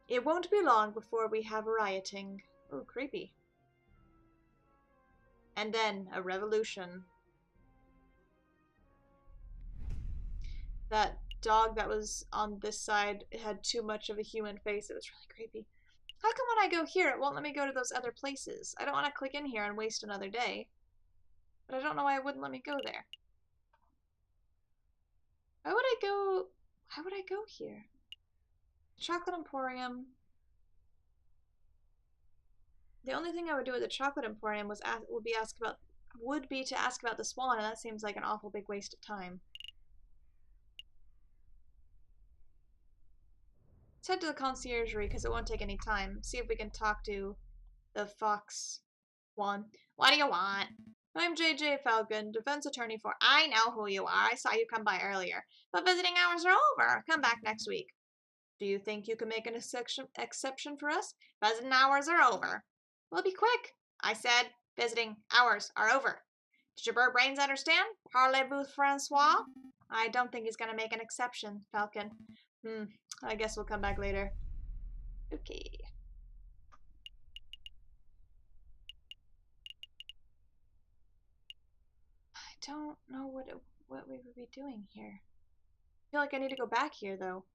A: It won't be long before we have rioting. Oh, creepy. And then a revolution. That dog that was on this side, it had too much of a human face. It was really creepy. How come when I go here, it won't let me go to those other places? I don't want to click in here and waste another day. But I don't know why it wouldn't let me go there. Why would I go here? Chocolate Emporium. The only thing I would do at the Chocolate Emporium would be to ask about the swan, and that seems like an awful big waste of time. Let's head to the conciergerie because it won't take any time. See if we can talk to the fox one. What do you want? I'm Jayjay Falcon, defense attorney for. I know who you are. I saw you come by earlier. But visiting hours are over. Come back next week. Do you think you can make an exception for us? Visiting hours are over. Well, be quick. I said visiting hours are over. Did your bird brains understand? Parlez-vous, Francois? I don't think he's going to make an exception, Falcon. I guess we'll come back later. Okay. I don't know what we would be doing here. I feel like I need to go back here, though.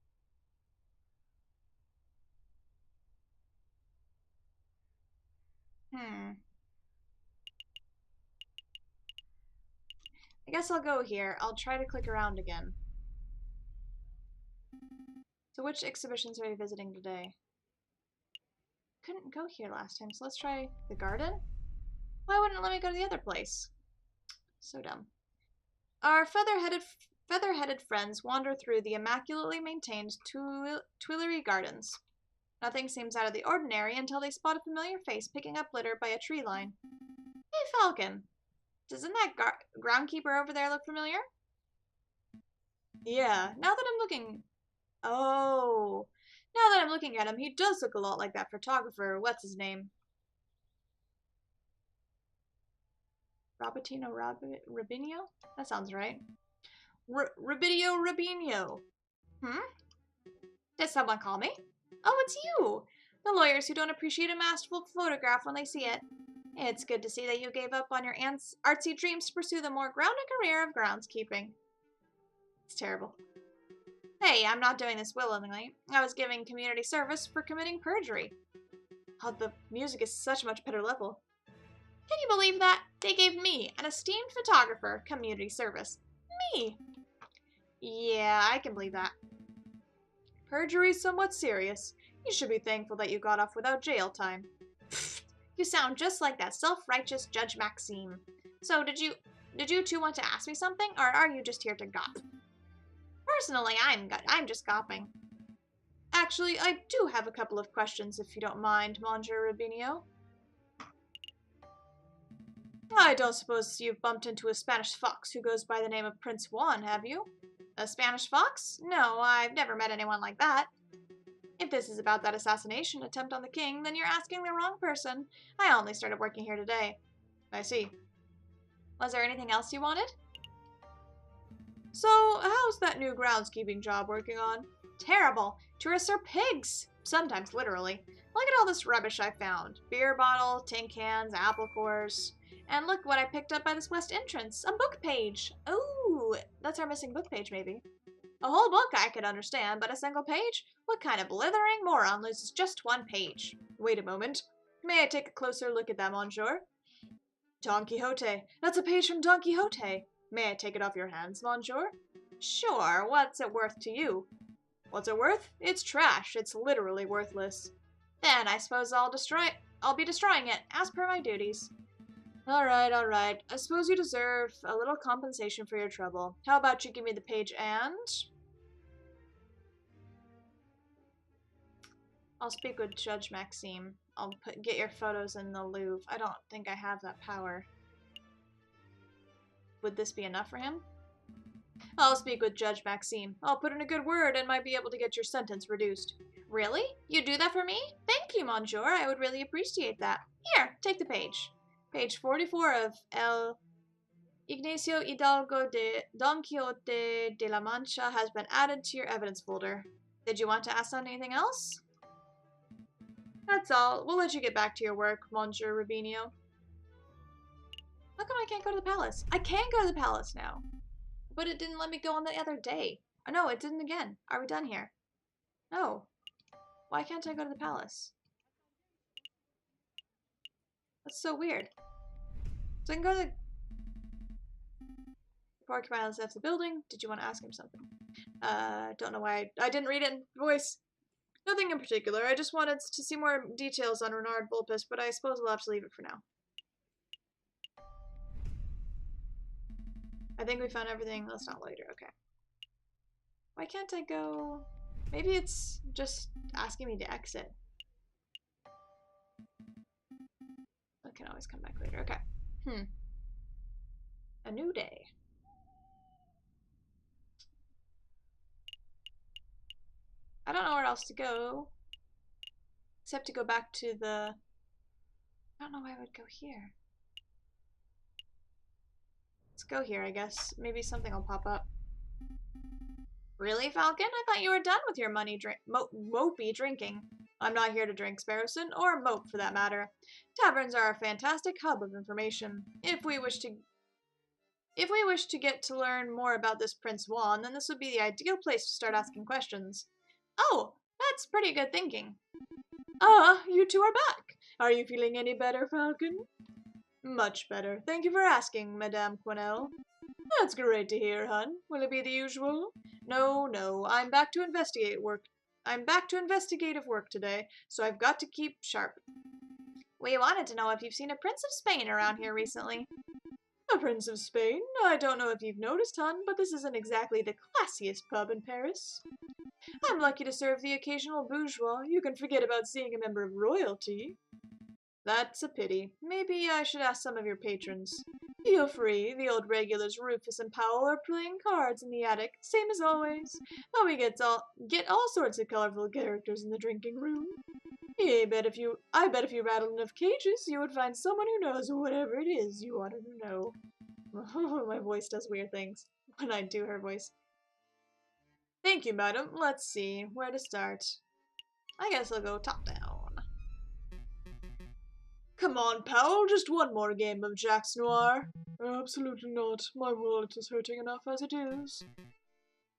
A: I guess I'll go here. I'll try to click around again. So which exhibitions are we visiting today? Couldn't go here last time, so let's try the garden? Why wouldn't it let me go to the other place? So dumb. Our feather-headed friends wander through the immaculately maintained Tuileries Gardens. Nothing seems out of the ordinary until they spot a familiar face picking up litter by a tree line. Hey, Falcon! Doesn't that groundkeeper over there look familiar? Yeah, now that I'm looking... Oh, now that I'm looking at him, he does look a lot like that photographer. What's his name? Robertino Rubinio? That sounds right. Rubidio Rubinio. Did someone call me? Oh, it's you! The lawyers who don't appreciate a masterful photograph when they see it. It's good to see that you gave up on your artsy dreams to pursue the more grounded career of groundskeeping. It's terrible. Hey, I'm not doing this willingly. I was giving community service for committing perjury. Oh, the music is such a much better level. Can you believe that? They gave me, an esteemed photographer, community service. Me! Yeah, I can believe that. Perjury's somewhat serious. You should be thankful that you got off without jail time. You sound just like that self-righteous Judge Maxime. So, did you two want to ask me something, or are you just here to gawp? Personally, I'm just gawping. Actually, I do have a couple of questions, if you don't mind, Monsieur Rubinio. I don't suppose you've bumped into a Spanish fox who goes by the name of Prince Juan, have you? A Spanish fox? No, I've never met anyone like that. If this is about that assassination attempt on the king, then you're asking the wrong person. I only started working here today. I see. Was there anything else you wanted? So, how's that new groundskeeping job working on? Terrible. Tourists are pigs. Sometimes literally. Look at all this rubbish I found. Beer bottle, tin cans, apple cores. And look what I picked up by this west entrance. A book page. Ooh, that's our missing book page, maybe. A whole book I could understand, but a single page? What kind of blithering moron loses just one page? Wait a moment. May I take a closer look at that, monsieur? Don Quixote. That's a page from Don Quixote. May I take it off your hands, monsieur? Sure. What's it worth to you? What's it worth? It's trash. It's literally worthless. Then I suppose I'll be destroying it, as per my duties. Alright. I suppose you deserve a little compensation for your trouble. How about you give me the page and... I'll speak with Judge Maxime. I'll get your photos in the Louvre. I don't think I have that power. Would this be enough for him? I'll speak with Judge Maxime. I'll put in a good word and might be able to get your sentence reduced. Really? You'd do that for me? Thank you, monsieur. I would really appreciate that. Here, take the page. Page 44 of El Ignacio Hidalgo de Don Quixote de la Mancha has been added to your evidence folder. Did you want to ask on anything else? That's all. We'll let you get back to your work, Monsieur Rubinio. How come I can't go to the palace? I can go to the palace now. But it didn't let me go on the other day. Oh, no, it didn't again. Are we done here? No. Why can't I go to the palace? That's so weird. So I can go to the porcupine left the building. Did you want to ask him something? Don't know why I didn't read it in voice. Nothing in particular. I just wanted to see more details on Renard Vulpes, but I suppose we'll have to leave it for now. I think we found everything. Let's not loiter. Okay. Why can't I go? Maybe it's just asking me to exit. I can always come back later. Okay. A new day. I don't know where else to go. Except to go back to the... I don't know why I would go here. Let's go here, I guess. Maybe something will pop up. Really, Falcon? I thought you were done with your mopey drinking. I'm not here to drink, Sparrowson, or mope for that matter. Taverns are a fantastic hub of information. If we wish to get to learn more about this Prince Juan, then this would be the ideal place to start asking questions. Oh, that's pretty good thinking. Ah, you two are back. Are you feeling any better, Falcon? Much better. Thank you for asking, Madame Quenelle. That's great to hear, hun. Will it be the usual? No, I'm back to investigative work today, so I've got to keep sharp. We wanted to know if you've seen a Prince of Spain around here recently. A Prince of Spain? I don't know if you've noticed, hun, but this isn't exactly the classiest pub in Paris. I'm lucky to serve the occasional bourgeois. You can forget about seeing a member of royalty. That's a pity. Maybe I should ask some of your patrons. Feel free. The old regulars Rufus and Powell are playing cards in the attic, same as always. But we get all sorts of colorful characters in the drinking room. I bet if you rattled enough cages, you would find someone who knows whatever it is you wanted to know. Oh, my voice does weird things when I do her voice. Thank you, madam. Let's see where to start. I guess I'll go top down. Come on, Powell, just one more game of Jack's Noir. Absolutely not. My wallet is hurting enough as it is.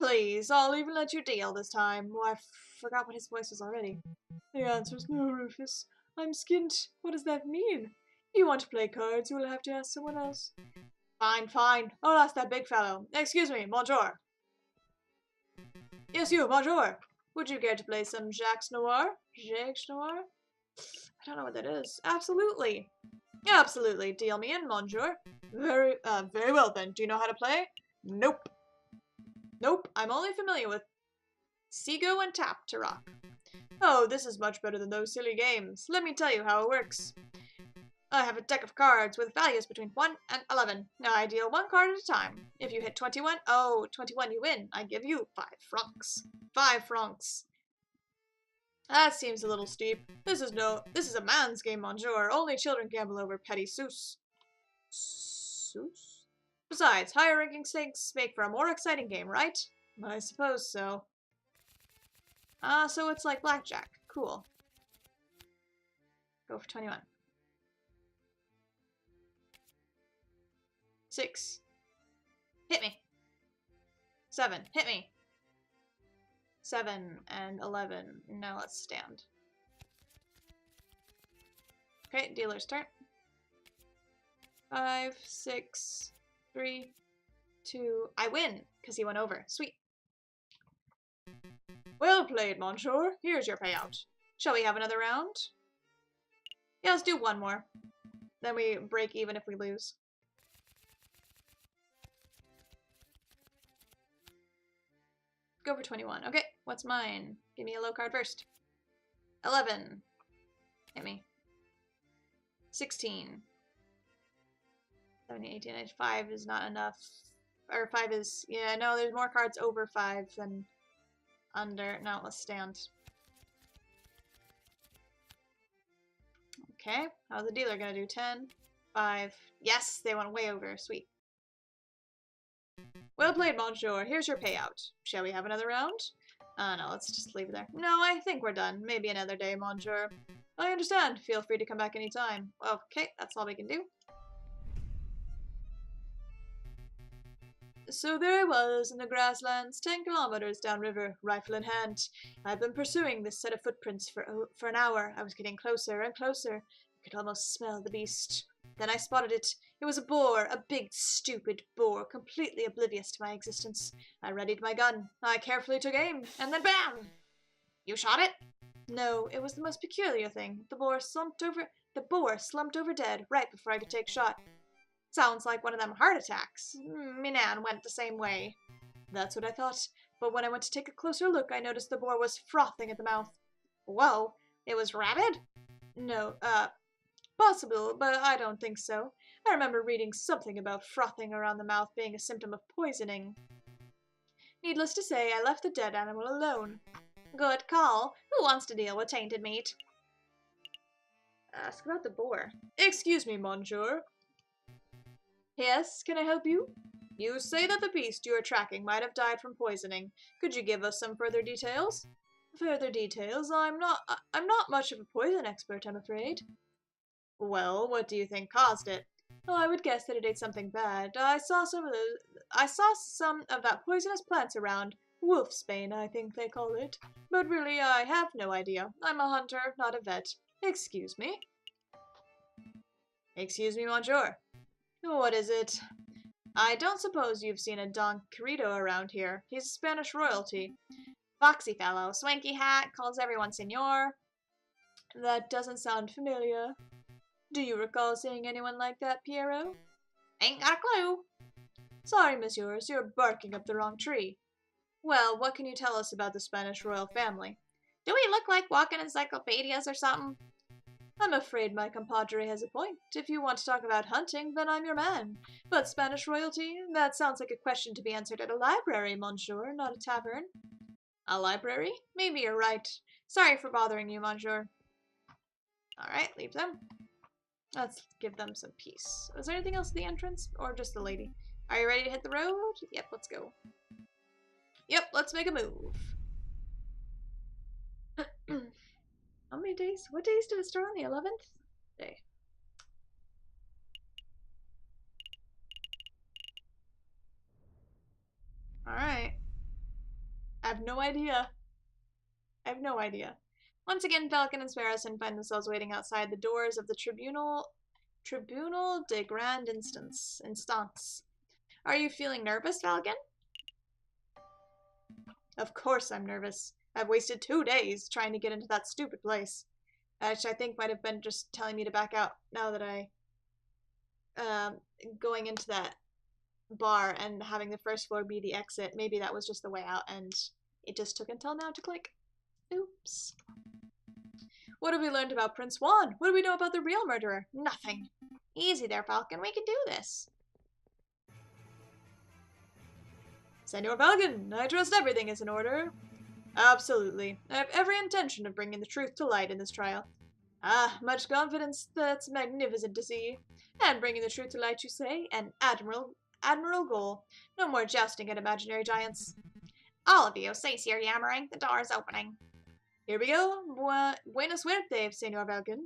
A: Please, I'll even let you deal this time. Oh, I forgot what his voice was already. The answer's no, Rufus. I'm skint. What does that mean? If you want to play cards, you will have to ask someone else. Fine. I'll ask that big fellow. Excuse me, bonjour. Yes, you, bonjour. Would you care to play some Jack's Noir? Jack's Noir? I don't know what that is. Absolutely. Absolutely. Deal me in, monsieur. Very well then. Do you know how to play? Nope. I'm only familiar with Seago and Tap to rock. Oh, this is much better than those silly games. Let me tell you how it works. I have a deck of cards with values between 1 and 11. Now I deal one card at a time. If you hit 21, you win. I give you 5 francs. 5 francs. That seems a little steep. This is a man's game, monsieur. Only children gamble over petty sous. Sous? Besides, higher ranking stakes make for a more exciting game, right? I suppose so. So it's like blackjack. Cool. Go for 21. 6. Hit me. 7. Hit me. 7 and 11. Now let's stand. Okay, dealer's turn. 5, 6, 3, 2. I win, because he went over. Sweet. Well played, monsieur. Here's your payout. Shall we have another round? Yeah, let's do one more. Then we break even if we lose. Go for 21. Okay, what's mine? Give me a low card first. 11. Hit me. 16. 17, 18, 19. 5 is not enough. Or 5 is... Yeah, no, there's more cards over 5 than under. No, let's stand. Okay, how's the dealer gonna do? 10, 5. Yes, they went way over. Sweet. Well played, monsieur. Here's your payout. Shall we have another round? No, let's just leave it there. No, I think we're done. Maybe another day, monsieur. I understand. Feel free to come back anytime. Okay, that's all we can do. So there I was in the grasslands, 10 kilometers downriver, rifle in hand. I've been pursuing this set of footprints for an hour. I was getting closer and closer. could almost smell the beast. Then I spotted it. It was a boar, a big, stupid boar, completely oblivious to my existence. I readied my gun. I carefully took aim, and then BAM! You shot it? No, it was the most peculiar thing. The boar slumped over dead right before I could take shot. Sounds like one of them heart attacks. Me nan went the same way. That's what I thought. But when I went to take a closer look, I noticed the boar was frothing at the mouth. Whoa, it was rabid? No, possible, but I don't think so. I remember reading something about frothing around the mouth being a symptom of poisoning. Needless to say, I left the dead animal alone. Good call. Who wants to deal with tainted meat? Ask about the boar. Excuse me, monsieur. Yes, can I help you? You say that the beast you are tracking might have died from poisoning. Could you give us some further details? Further details? I'm not much of a poison expert, I'm afraid. Well, what do you think caused it? Oh, I would guess that it ate something bad. I saw some of that poisonous plants around. Wolfsbane, I think they call it. But really, I have no idea. I'm a hunter, not a vet. Excuse me. Excuse me, monsieur. What is it? I don't suppose you've seen a Don Quirito around here. He's Spanish royalty. Foxy fellow, swanky hat, calls everyone senor. That doesn't sound familiar. Do you recall seeing anyone like that, Piero? Ain't got a clue. Sorry, messieurs, you're barking up the wrong tree. Well, what can you tell us about the Spanish royal family? Do we look like walking encyclopedias or something? I'm afraid my compadre has a point. If you want to talk about hunting, then I'm your man. But Spanish royalty? That sounds like a question to be answered at a library, monsieur, not a tavern. A library? Maybe you're right. Sorry for bothering you, monsieur. Alright, leave them. Let's give them some peace. Was there anything else at the entrance? Or just the lady? Are you ready to hit the road? Yep, let's go. Yep, let's make a move. How many days? What days did it start on? The 11th day. Alright. I have no idea. Once again, Falcon and Sparrowson find themselves waiting outside the doors of the Tribunal de Grande Instance. Are you feeling nervous, Falcon? Of course I'm nervous. I've wasted 2 days trying to get into that stupid place. Which I think might have been just telling me to back out now that going into that bar and having the first floor be the exit. Maybe that was just the way out and it just took until now to click. Oops. What have we learned about Prince Juan? What do we know about the real murderer? Nothing. Easy there, Falcon. We can do this. Senor Falcon, I trust everything is in order. Absolutely. I have every intention of bringing the truth to light in this trial. Ah, much confidence. That's magnificent to see. And bringing the truth to light, you say? An admirable goal. No more jousting at imaginary giants. All of you, cease your yammering. The door is opening. Here we go. Buena suerte, Senor Falcon.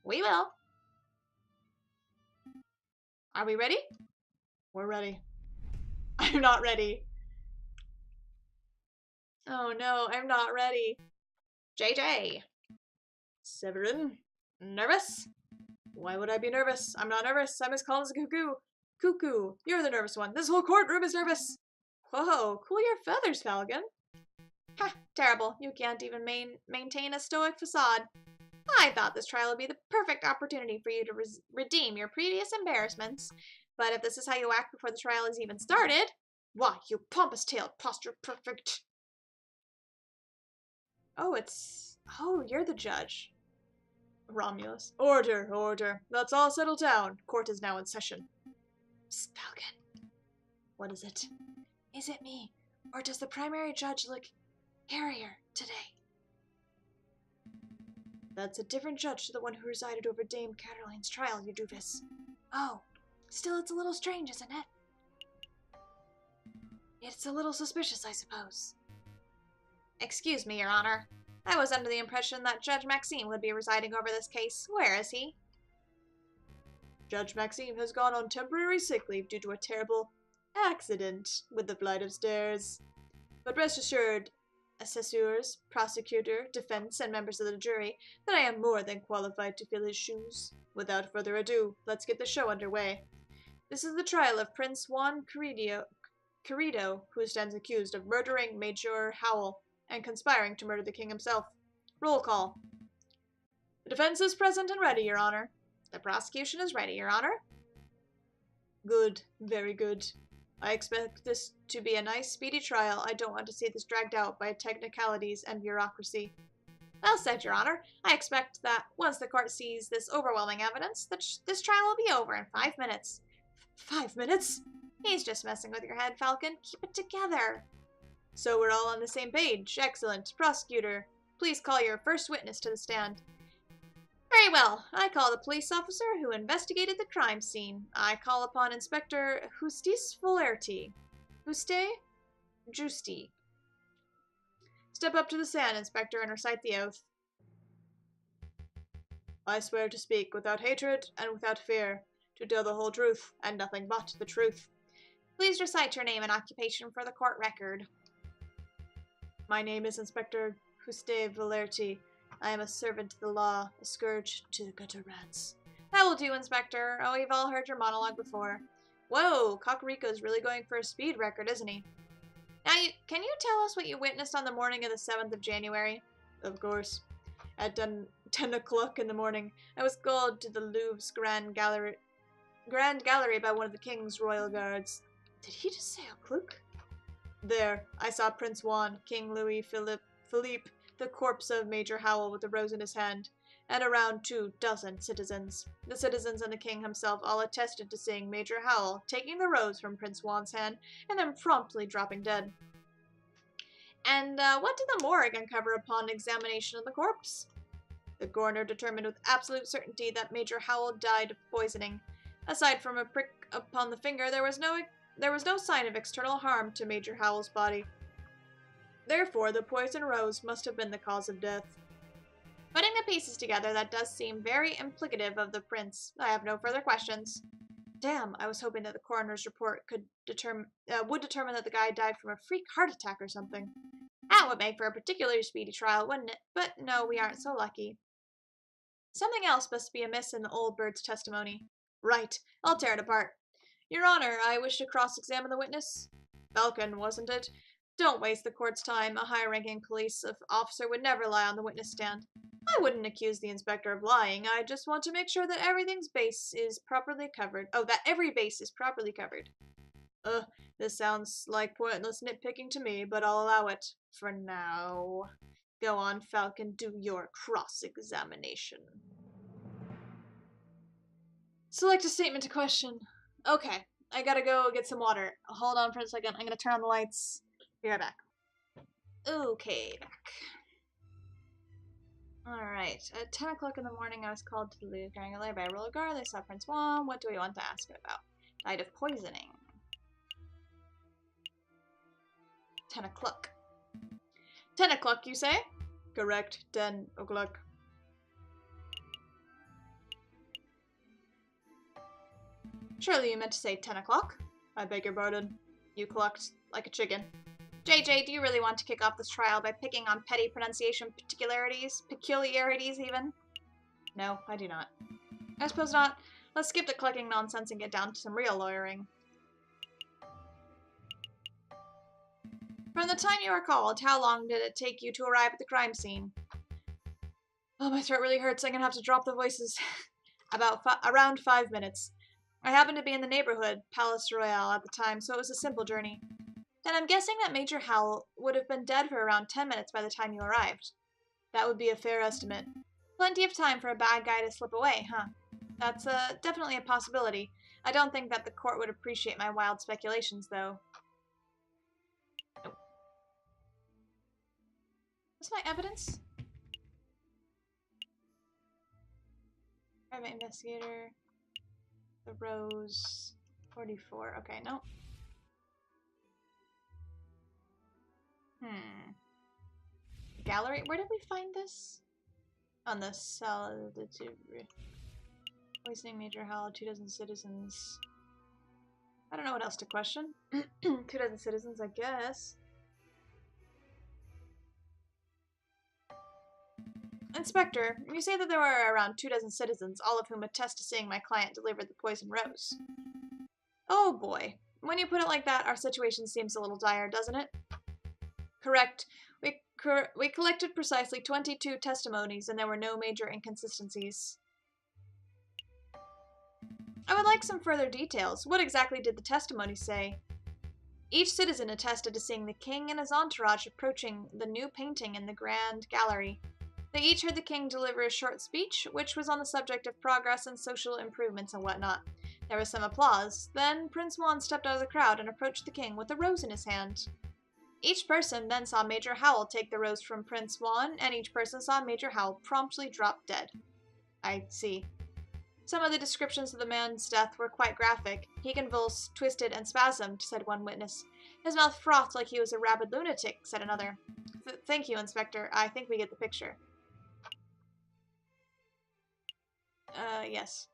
A: We will. Are we ready? We're ready. I'm not ready. Oh no, I'm not ready. JJ. Severin. Nervous? Why would I be nervous? I'm not nervous. I'm as calm as a cuckoo. Cuckoo, you're the nervous one. This whole courtroom is nervous. Whoa, cool your feathers, Falcon. Ha, terrible. You can't even maintain a stoic facade. I thought this trial would be the perfect opportunity for you to redeem your previous embarrassments. But if this is how you act before the trial is even started, why, you pompous-tailed posture perfect. Oh, you're the judge. Romulus. Order, order. Let's all settle down. Court is now in session. Psst, Falcon. What is it? Is it me, or does the primary judge look hairier today? That's a different judge to the one who resided over Dame Caroline's trial, you doofus. Oh, still it's a little strange, isn't it? It's a little suspicious, I suppose. Excuse me, Your Honor. I was under the impression that Judge Maxime would be residing over this case. Where is he? Judge Maxime has gone on temporary sick leave due to a terrible accident with the flight of stairs. But rest assured, assessors, prosecutor, defense, and members of the jury that I am more than qualified to fill his shoes. Without further ado, let's get the show underway. This is the trial of Prince Juan Querido, who stands accused of murdering Major Howell and conspiring to murder the king himself. Roll call. The defense is present and ready, Your Honor. The prosecution is ready, Your Honor. Good, very good. I expect this to be a nice, speedy trial. I don't want to see this dragged out by technicalities and bureaucracy. Well said, Your Honor. I expect that once the court sees this overwhelming evidence, this trial will be over in 5 minutes. 5 minutes? He's just messing with your head, Falcon. Keep it together. So we're all on the same page. Excellent. Prosecutor, please call your first witness to the stand. Very well. I call the police officer who investigated the crime scene. I call upon Inspector Justice Valerti. Justi. Step up to the stand, Inspector, and recite the oath. I swear to speak without hatred and without fear, to tell the whole truth and nothing but the truth. Please recite your name and occupation for the court record. My name is Inspector Jayjay Falcon. I am a servant to the law, a scourge to the gutter rats. That will do, Inspector. Oh, we've all heard your monologue before. Whoa, Kakariko's really going for a speed record, isn't he? Now, can you tell us what you witnessed on the morning of the 7th of January? Of course. At 10 o'clock in the morning, I was called to the Louvre's Grand Gallery by one of the King's royal guards. Did he just say o'clock? There, I saw Prince Juan, King Louis Philippe, the corpse of Major Howell with the rose in his hand, and around 24 citizens. The citizens and the king himself all attested to seeing Major Howell taking the rose from Prince Juan's hand and then promptly dropping dead. And what did the morgue uncover upon examination of the corpse? The coroner determined with absolute certainty that Major Howell died of poisoning. Aside from a prick upon the finger, there was no sign of external harm to Major Howell's body. Therefore, the poison rose must have been the cause of death. Putting the pieces together, that does seem very implicative of the prince. I have no further questions. Damn, I was hoping that the coroner's report would determine that the guy died from a freak heart attack or something. That would make for a particularly speedy trial, wouldn't it? But no, we aren't so lucky. Something else must be amiss in the old bird's testimony. Right, I'll tear it apart. Your Honor, I wish to cross-examine the witness. Falcon, wasn't it? Don't waste the court's time. A high-ranking police officer would never lie on the witness stand. I wouldn't accuse the inspector of lying. I just want to make sure that everything's base is properly covered. Oh, that every base is properly covered. This sounds like pointless nitpicking to me, but I'll allow it. For now. Go on, Falcon, do your cross-examination. Select a statement to question. Okay, I gotta go get some water. Hold on for a second. I'm gonna turn on the lights. Be right back. Okay, back. Alright, at 10 o'clock in the morning, I was called to the Louvre Grand Gallery by a royal guard. They saw Prince Juan. What do we want to ask him about? Died of poisoning. 10 o'clock. 10 o'clock, you say? Correct, 10 o'clock. Surely you meant to say 10 o'clock? I beg your pardon. You clucked like a chicken. JJ, do you really want to kick off this trial by picking on petty pronunciation peculiarities even? No, I do not. I suppose not. Let's skip the clucking nonsense and get down to some real lawyering. From the time you were called, how long did it take you to arrive at the crime scene? Oh, my throat really hurts. I'm gonna have to drop the voices. Around 5 minutes. I happened to be in the neighborhood, Palace Royale, at the time, so it was a simple journey. Then I'm guessing that Major Howell would have been dead for around 10 minutes by the time you arrived. That would be a fair estimate. Plenty of time for a bad guy to slip away, huh? That's definitely a possibility. I don't think that the court would appreciate my wild speculations, though. Nope. What's my evidence? Private investigator. The Rose. 44. Okay, no. Gallery? Where did we find this? On the Solitude. Poisoning Major Howell, 24 citizens. I don't know what else to question. 24 citizens, I guess. Inspector, you say that there were around 24 citizens, all of whom attest to seeing my client deliver the poison rose. Oh boy. When you put it like that, our situation seems a little dire, doesn't it? Correct. We collected precisely 22 testimonies, and there were no major inconsistencies. I would like some further details. What exactly did the testimonies say? Each citizen attested to seeing the king and his entourage approaching the new painting in the Grand Gallery. They each heard the king deliver a short speech, which was on the subject of progress and social improvements and whatnot. There was some applause. Then Prince Juan stepped out of the crowd and approached the king with a rose in his hand. Each person then saw Major Howell take the rose from Prince Juan, and each person saw Major Howell promptly drop dead. I see. Some of the descriptions of the man's death were quite graphic. He convulsed, twisted, and spasmed, said one witness. His mouth frothed like he was a rabid lunatic, said another. Thank you, Inspector. I think we get the picture. Yes.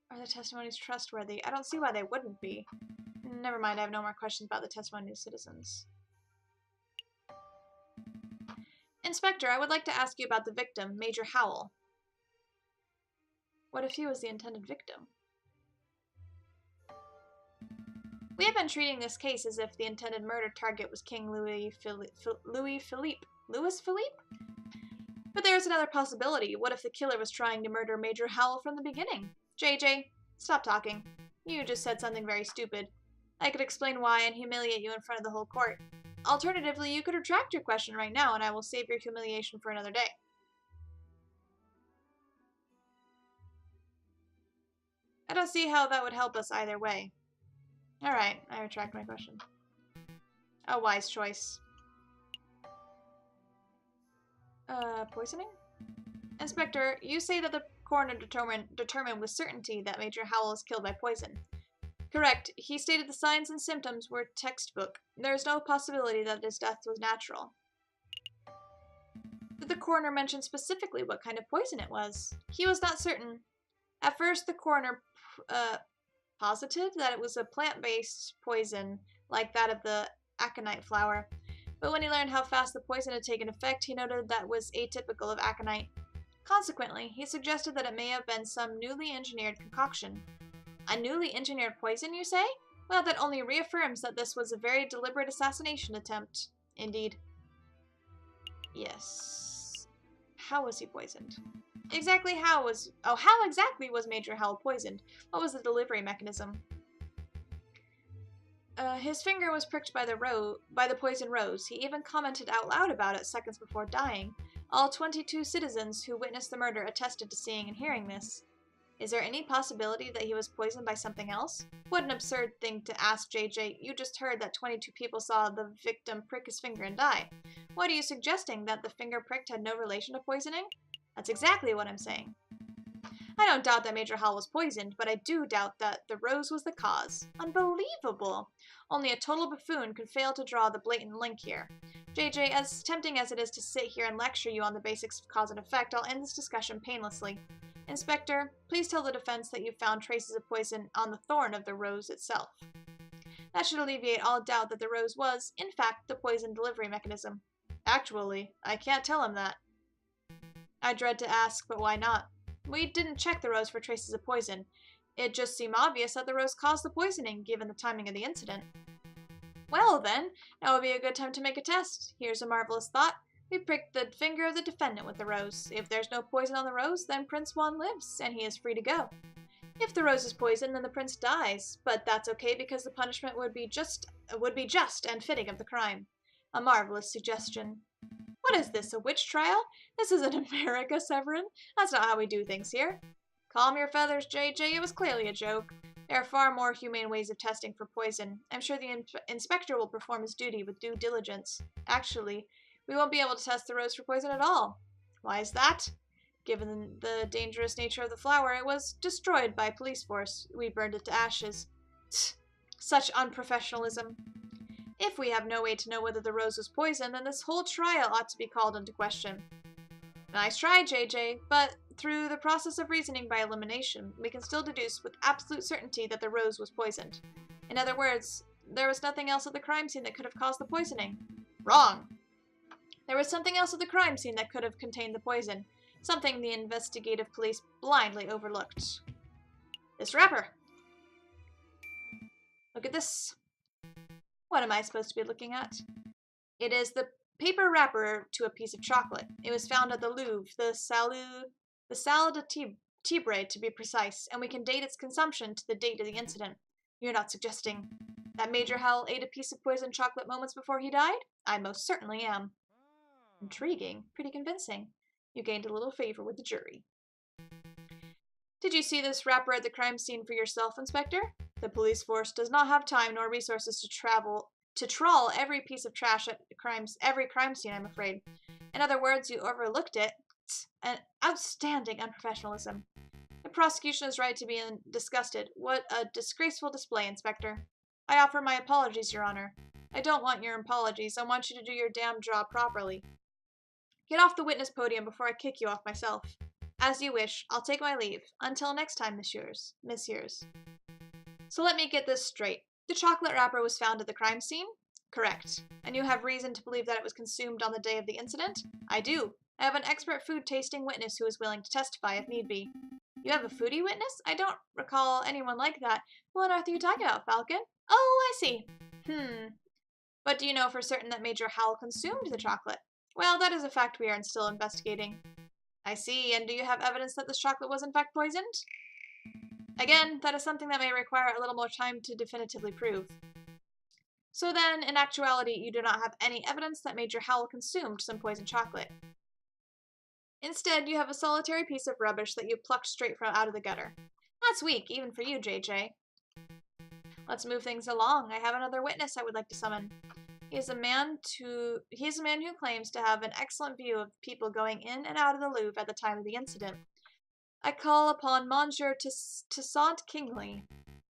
A: Are the testimonies trustworthy? I don't see why they wouldn't be. Never mind, I have no more questions about the testimony of citizens. Inspector, I would like to ask you about the victim, Major Howell. What if he was the intended victim? We have been treating this case as if the intended murder target was King Louis Philippe. But there's another possibility. What if the killer was trying to murder Major Howell from the beginning? JJ, stop talking. You just said something very stupid. I could explain why and humiliate you in front of the whole court. Alternatively, you could retract your question right now and I will save your humiliation for another day. I don't see how that would help us either way. Alright, I retract my question. A wise choice. Poisoning? Inspector, you say that the coroner determined with certainty that Major Howell was killed by poison. Correct. He stated the signs and symptoms were textbook. There is no possibility that his death was natural. Did the coroner mention specifically what kind of poison it was? He was not certain. At first, the coroner posited that it was a plant-based poison, like that of the aconite flower. But when he learned how fast the poison had taken effect, he noted that was atypical of aconite. Consequently, he suggested that it may have been some newly engineered concoction. A newly engineered poison, you say? Well, that only reaffirms that this was a very deliberate assassination attempt. Indeed. Yes. How was he poisoned? How exactly was Major Howell poisoned? What was the delivery mechanism? His finger was pricked by the poison rose. He even commented out loud about it seconds before dying. All 22 citizens who witnessed the murder attested to seeing and hearing this. Is there any possibility that he was poisoned by something else? What an absurd thing to ask, JJ. You just heard that 22 people saw the victim prick his finger and die. What are you suggesting, that the finger pricked had no relation to poisoning? That's exactly what I'm saying. I don't doubt that Major Howell was poisoned, but I do doubt that the rose was the cause. Unbelievable! Only a total buffoon could fail to draw the blatant link here. JJ, as tempting as it is to sit here and lecture you on the basics of cause and effect, I'll end this discussion painlessly. Inspector, please tell the defense that you found traces of poison on the thorn of the rose itself. That should alleviate all doubt that the rose was, in fact, the poison delivery mechanism. Actually, I can't tell him that. I dread to ask, but why not? We didn't check the rose for traces of poison. It just seemed obvious that the rose caused the poisoning, given the timing of the incident. Well then, now would be a good time to make a test. Here's a marvelous thought. We pricked the finger of the defendant with the rose. If there's no poison on the rose, then Prince Juan lives, and he is free to go. If the rose is poisoned, then the prince dies, but that's okay because the punishment would be just and fitting of the crime. A marvelous suggestion. What is this, a witch trial? This isn't America, Severin. That's not how we do things here. Calm your feathers, JJ. It was clearly a joke. There are far more humane ways of testing for poison. I'm sure the inspector will perform his duty with due diligence. Actually, we won't be able to test the rose for poison at all. Why is that? Given the dangerous nature of the flower, it was destroyed by police force. We burned it to ashes. Such unprofessionalism. If we have no way to know whether the rose was poisoned, then this whole trial ought to be called into question. Nice try, JJ, but through the process of reasoning by elimination, we can still deduce with absolute certainty that the rose was poisoned. In other words, there was nothing else at the crime scene that could have caused the poisoning. Wrong. There was something else at the crime scene that could have contained the poison, something the investigative police blindly overlooked. This wrapper. Look at this. What am I supposed to be looking at? It is the paper wrapper to a piece of chocolate. It was found at the Louvre, the Salle de Tibre to be precise, and we can date its consumption to the date of the incident. You're not suggesting that Major Howell ate a piece of poisoned chocolate moments before he died? I most certainly am. Intriguing. Pretty convincing. You gained a little favor with the jury. Did you see this wrapper at the crime scene for yourself, Inspector? The police force does not have time nor resources to trawl every piece of trash at every crime scene, I'm afraid. In other words, you overlooked it. An outstanding unprofessionalism. The prosecution is right to be disgusted. What a disgraceful display, Inspector. I offer my apologies, Your Honor. I don't want your apologies. I want you to do your damn job properly. Get off the witness podium before I kick you off myself. As you wish. I'll take my leave. Until next time, messieurs. So let me get this straight. The chocolate wrapper was found at the crime scene? Correct. And you have reason to believe that it was consumed on the day of the incident? I do. I have an expert food-tasting witness who is willing to testify if need be. You have a foodie witness? I don't recall anyone like that. What on earth are you talking about, Falcon? Oh, I see. But do you know for certain that Major Howell consumed the chocolate? Well, that is a fact we are still investigating. I see, and do you have evidence that this chocolate was in fact poisoned? Again, that is something that may require a little more time to definitively prove. So then, in actuality, you do not have any evidence that Major Howell consumed some poisoned chocolate. Instead, you have a solitary piece of rubbish that you plucked straight from out of the gutter. That's weak, even for you, Jayjay. Let's move things along. I have another witness I would like to summon. He is a man who claims to have an excellent view of people going in and out of the Louvre at the time of the incident. I call upon Monsieur Toussaint Kingsley.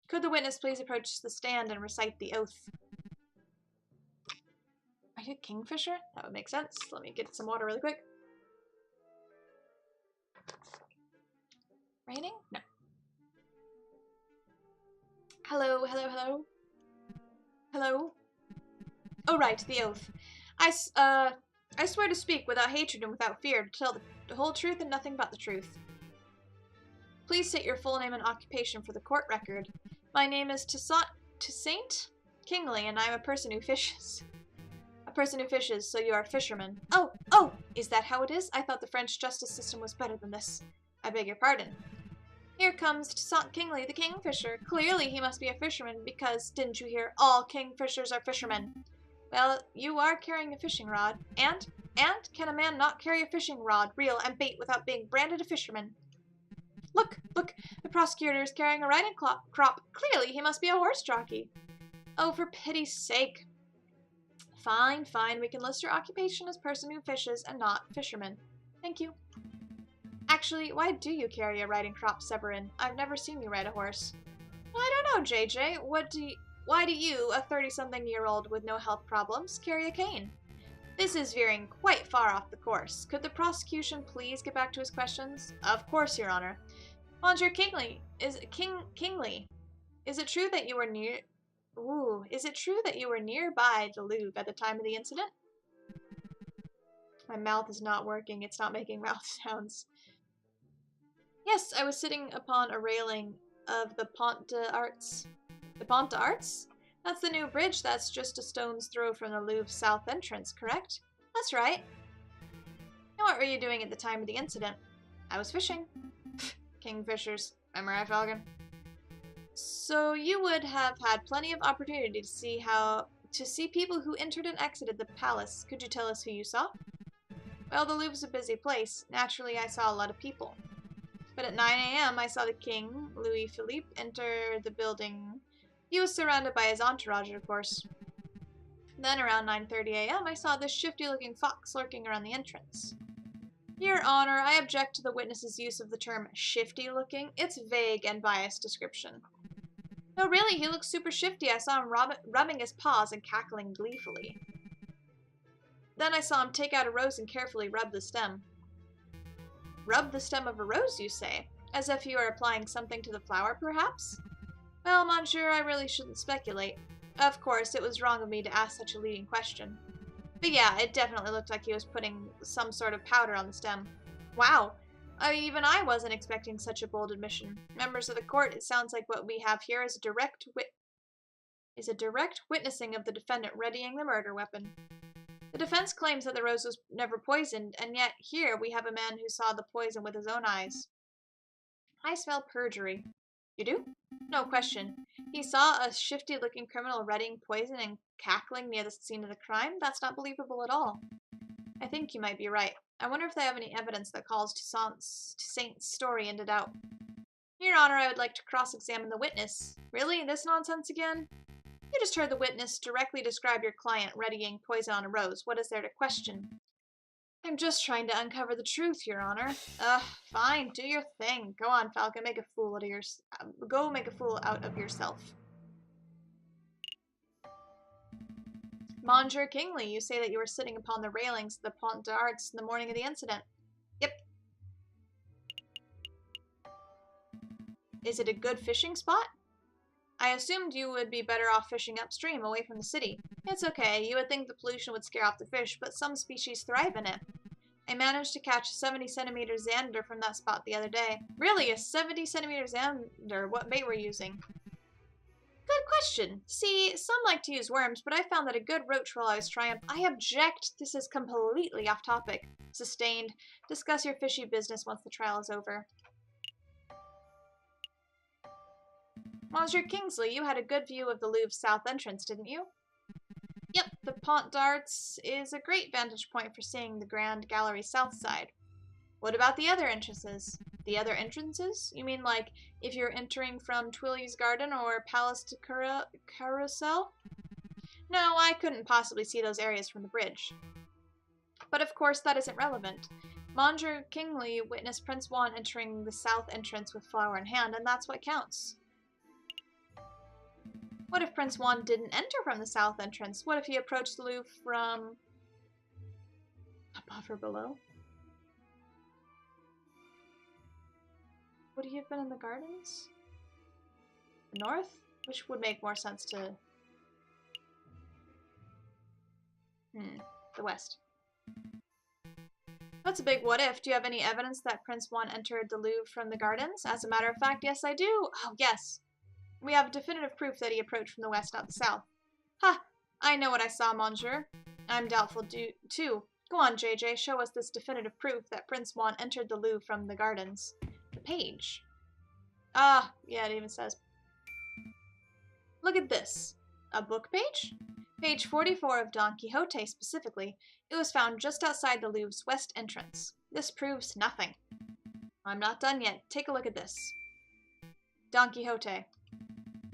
A: Could the witness please approach the stand and recite the oath? Are you a kingfisher? That would make sense. Let me get some water really quick. Raining? No. Hello, hello, hello. Hello? Oh, right, the oath. I swear to speak without hatred and without fear, to tell the whole truth and nothing but the truth. Please state your full name and occupation for the court record. My name is Toussaint Kingsley, and I am a person who fishes. A person who fishes, so you are a fisherman. Oh, is that how it is? I thought the French justice system was better than this. I beg your pardon. Here comes Toussaint Kingsley, the kingfisher. Clearly he must be a fisherman, because, didn't you hear, all kingfishers are fishermen. Well, you are carrying a fishing rod. And can a man not carry a fishing rod, reel, and bait without being branded a fisherman? Look, the prosecutor is carrying a riding crop. Clearly he must be a horse jockey. Oh, for pity's sake. Fine, we can list your occupation as person who fishes and not fisherman. Thank you. Actually, why do you carry a riding crop, Severin? I've never seen you ride a horse. I don't know, Jayjay. Why do you, a 30-something-year-old with no health problems, carry a cane? This is veering quite far off the course. Could the prosecution please get back to his questions? Of course, Your Honor. Monsieur Kingsley, is it true that you were nearby the Louvre at the time of the incident? My mouth is not working. It's not making mouth sounds. Yes, I was sitting upon a railing of the Pont d'Arts. The Pont d'Arts? That's the new bridge that's just a stone's throw from the Louvre south entrance, correct? That's right. And what were you doing at the time of the incident? I was fishing. Kingfishers. Am I right, Falcon? So you would have had plenty of opportunity to see people who entered and exited the palace. Could you tell us who you saw? Well, the Louvre's a busy place. Naturally, I saw a lot of people. But at 9 a.m., I saw the king, Louis Philippe, enter the building. He was surrounded by his entourage, of course. Then, around 9:30 a.m., I saw this shifty-looking fox lurking around the entrance. Your Honor, I object to the witness's use of the term shifty-looking. It's vague and biased description. No, really, he looks super shifty. I saw him rubbing his paws and cackling gleefully. Then I saw him take out a rose and carefully rub the stem. Rub the stem of a rose, you say? As if you are applying something to the flower, perhaps? Well, monsieur, I really shouldn't speculate. Of course, it was wrong of me to ask such a leading question. But yeah, it definitely looked like he was putting some sort of powder on the stem. Wow. Even I wasn't expecting such a bold admission. Members of the court, it sounds like what we have here is a direct witnessing of the defendant readying the murder weapon. The defense claims that the rose was never poisoned, and yet here we have a man who saw the poison with his own eyes. I smell perjury. You do? No question. He saw a shifty-looking criminal readying poison and cackling near the scene of the crime? That's not believable at all. I think you might be right. I wonder if they have any evidence that calls Toussaint's story into doubt. Your Honor, I would like to cross-examine the witness. Really? This nonsense again? You just heard the witness directly describe your client readying poison on a rose. What is there to question? I'm just trying to uncover the truth, Your Honor. Fine, do your thing. Go on, Falcon, make a fool out of yourself. Monsieur Kingsley, you say that you were sitting upon the railings of the Pont d'Arts in the morning of the incident. Yep. Is it a good fishing spot? I assumed you would be better off fishing upstream, away from the city. It's okay, you would think the pollution would scare off the fish, but some species thrive in it. I managed to catch a 70-centimeter zander from that spot the other day. Really, a 70-centimeter zander? What bait were you using? Good question. See, some like to use worms, but I found that a good roach while I was trying. I object. This is completely off topic. Sustained. Discuss your fishy business once the trial is over. Monsieur Kingsley, you had a good view of the Louvre's south entrance, didn't you? Yep, the Pont d'Arts is a great vantage point for seeing the Grand Gallery's south side. What about the other entrances? The other entrances? You mean like if you're entering from Tuileries Garden or Palace de Carousel? No, I couldn't possibly see those areas from the bridge. But of course that isn't relevant. Monsieur Kingsley witnessed Prince Juan entering the south entrance with flower in hand, and that's what counts. What if Prince Juan didn't enter from the south entrance? What if he approached the Louvre from above or below? Would he have been in the gardens? The north? Which would make more sense to... the west. That's a big what if. Do you have any evidence that Prince Juan entered the Louvre from the gardens? As a matter of fact, yes I do. Oh, yes. We have definitive proof that he approached from the west, not the south. Ha! I know what I saw, monsieur. I'm doubtful too. Go on, JJ, show us this definitive proof that Prince Juan entered the Louvre from the gardens. The page. Ah, yeah, it even says. Look at this. A book page? Page 44 of Don Quixote, specifically. It was found just outside the Louvre's west entrance. This proves nothing. I'm not done yet. Take a look at this. Don Quixote.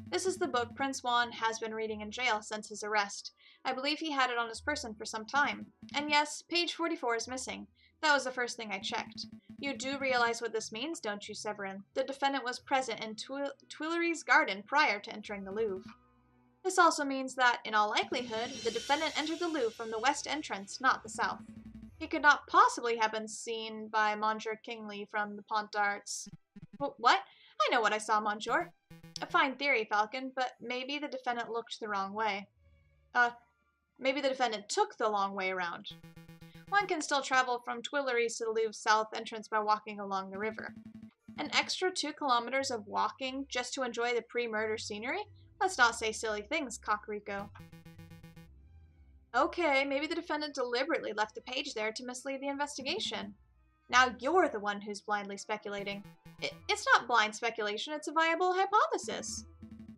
A: This is the book Prince Juan has been reading in jail since his arrest. I believe he had it on his person for some time. And yes, page 44 is missing. That was the first thing I checked. You do realize what this means, don't you, Severin? The defendant was present in Tuileries Garden prior to entering the Louvre. This also means that, in all likelihood, the defendant entered the Louvre from the west entrance, not the south. He could not possibly have been seen by Monsieur Kingsley from the Pont d'Arts. What? I know what I saw, monsieur. A fine theory, Falcon, but maybe the defendant looked the wrong way. Maybe the defendant took the long way around. One can still travel from Tuileries to the Louvre's south entrance by walking along the river. An extra 2 kilometers of walking just to enjoy the pre-murder scenery? Let's not say silly things, Cocorico. Okay, maybe the defendant deliberately left the page there to mislead the investigation. Now you're the one who's blindly speculating. It's not blind speculation, it's a viable hypothesis.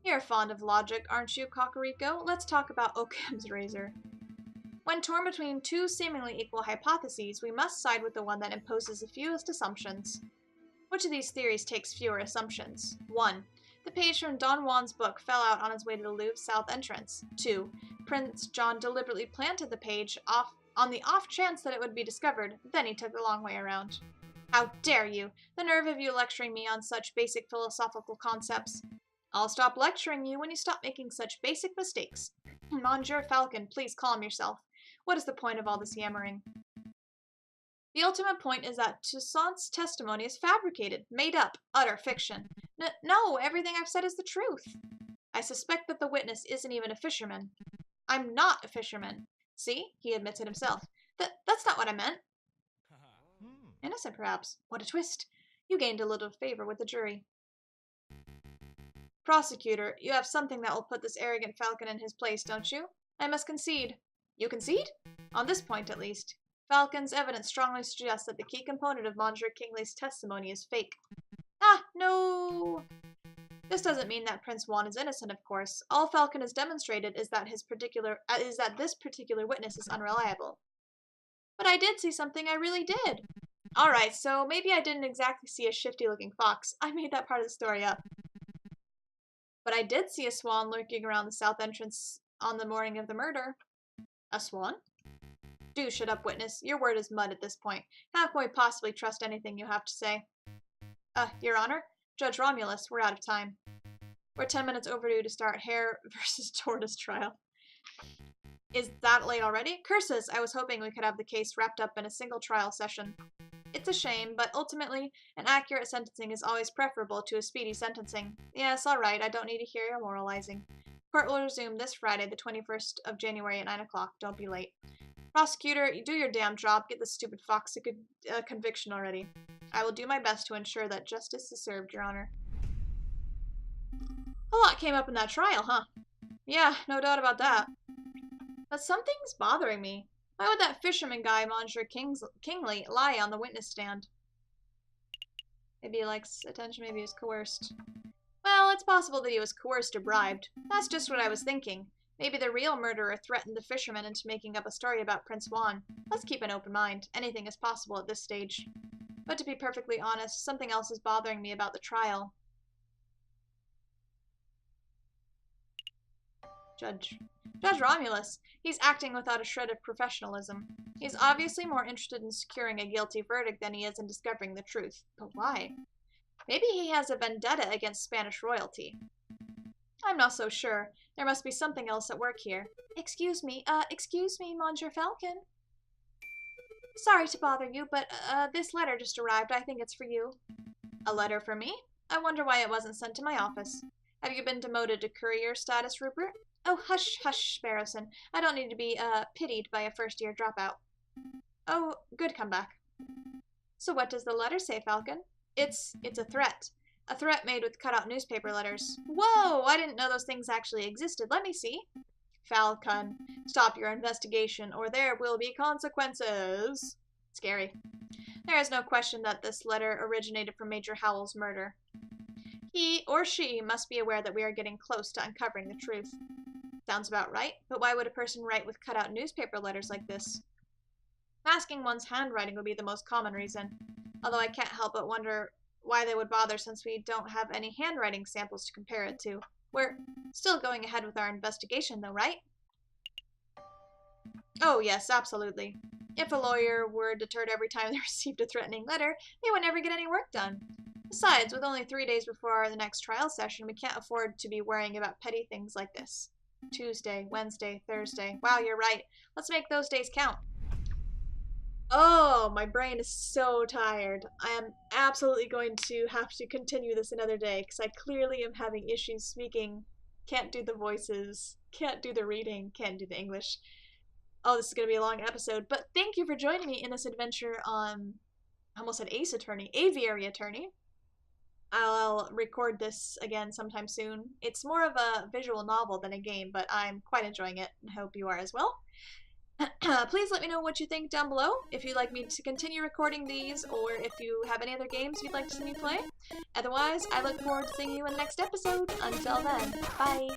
A: You're fond of logic, aren't you, Cocorico? Let's talk about Occam's razor. When torn between 2 seemingly equal hypotheses, we must side with the one that imposes the fewest assumptions. Which of these theories takes fewer assumptions? 1. The page from Don Juan's book fell out on his way to the Louvre's south entrance. 2. Prince John deliberately planted the page on the off chance that it would be discovered, then he took the long way around. How dare you! The nerve of you lecturing me on such basic philosophical concepts. I'll stop lecturing you when you stop making such basic mistakes. Monsieur Falcon, please calm yourself. What is the point of all this yammering? The ultimate point is that Toussaint's testimony is fabricated, made up, utter fiction. No, everything I've said is the truth. I suspect that the witness isn't even a fisherman. I'm not a fisherman. See? He admits it himself. That's not what I meant. Innocent, perhaps. What a twist. You gained a little favor with the jury. Prosecutor, you have something that will put this arrogant Falcon in his place, don't you? I must concede. You concede? On this point, at least. Falcon's evidence strongly suggests that the key component of Monsieur Kingsley's testimony is fake. Ah, no! This doesn't mean that Prince Juan is innocent, of course. All Falcon has demonstrated is that this particular witness is unreliable. But I did see something, I really did. Alright, so maybe I didn't exactly see a shifty-looking fox. I made that part of the story up. But I did see a swan lurking around the south entrance on the morning of the murder. A swan? Do shut up, witness. Your word is mud at this point. How can we possibly trust anything you have to say? Your Honor? Judge Romulus, we're out of time. We're 10 minutes overdue to start Hare versus Tortoise trial. Is that late already? Curses! I was hoping we could have the case wrapped up in a single trial session. It's a shame, but ultimately, an accurate sentencing is always preferable to a speedy sentencing. Yes, all right, I don't need to hear your moralizing. Court will resume this Friday, the 21st of January at 9 o'clock. Don't be late. Prosecutor, you do your damn job. Get this stupid fox a conviction already. I will do my best to ensure that justice is served, Your Honor. A lot came up in that trial, huh? Yeah, no doubt about that. But something's bothering me. Why would that fisherman guy, Monsieur Kingsley, lie on the witness stand? Maybe he likes attention, maybe he was coerced. Well, it's possible that he was coerced or bribed. That's just what I was thinking. Maybe the real murderer threatened the fisherman into making up a story about Prince Juan. Let's keep an open mind. Anything is possible at this stage. But to be perfectly honest, something else is bothering me about the trial. Judge Romulus. He's acting without a shred of professionalism. He's obviously more interested in securing a guilty verdict than he is in discovering the truth. But why? Maybe he has a vendetta against Spanish royalty. I'm not so sure. There must be something else at work here. Excuse me, Monsieur Falcon. Sorry to bother you, but, this letter just arrived. I think it's for you. A letter for me? I wonder why it wasn't sent to my office. Have you been demoted to courier status, Rupert? Oh, hush, hush, Sparrowson. I don't need to be, pitied by a first-year dropout. Oh, good comeback. So what does the letter say, Falcon? It's a threat. A threat made with cut-out newspaper letters. Whoa! I didn't know those things actually existed. Let me see. Falcon, stop your investigation, or there will be consequences. Scary. There is no question that this letter originated from Major Howell's murder. He or she must be aware that we are getting close to uncovering the truth. Sounds about right, but why would a person write with cut-out newspaper letters like this? Masking one's handwriting would be the most common reason, although I can't help but wonder why they would bother since we don't have any handwriting samples to compare it to. We're still going ahead with our investigation, though, right? Oh, yes, absolutely. If a lawyer were deterred every time they received a threatening letter, they would never get any work done. Besides, with only 3 days before the next trial session, we can't afford to be worrying about petty things like this. Tuesday, Wednesday, Thursday. Wow, you're right. Let's make those days count. Oh, my brain is so tired. I am absolutely going to have to continue this another day because I clearly am having issues speaking. Can't do the voices, can't do the reading, can't do the English. Oh, this is going to be a long episode, but thank you for joining me in this adventure on, I almost said Ace Attorney, Aviary Attorney. I'll record this again sometime soon. It's more of a visual novel than a game, but I'm quite enjoying it and hope you are as well. Please let me know what you think down below, if you'd like me to continue recording these, or if you have any other games you'd like to see me play. Otherwise, I look forward to seeing you in the next episode. Until then, bye!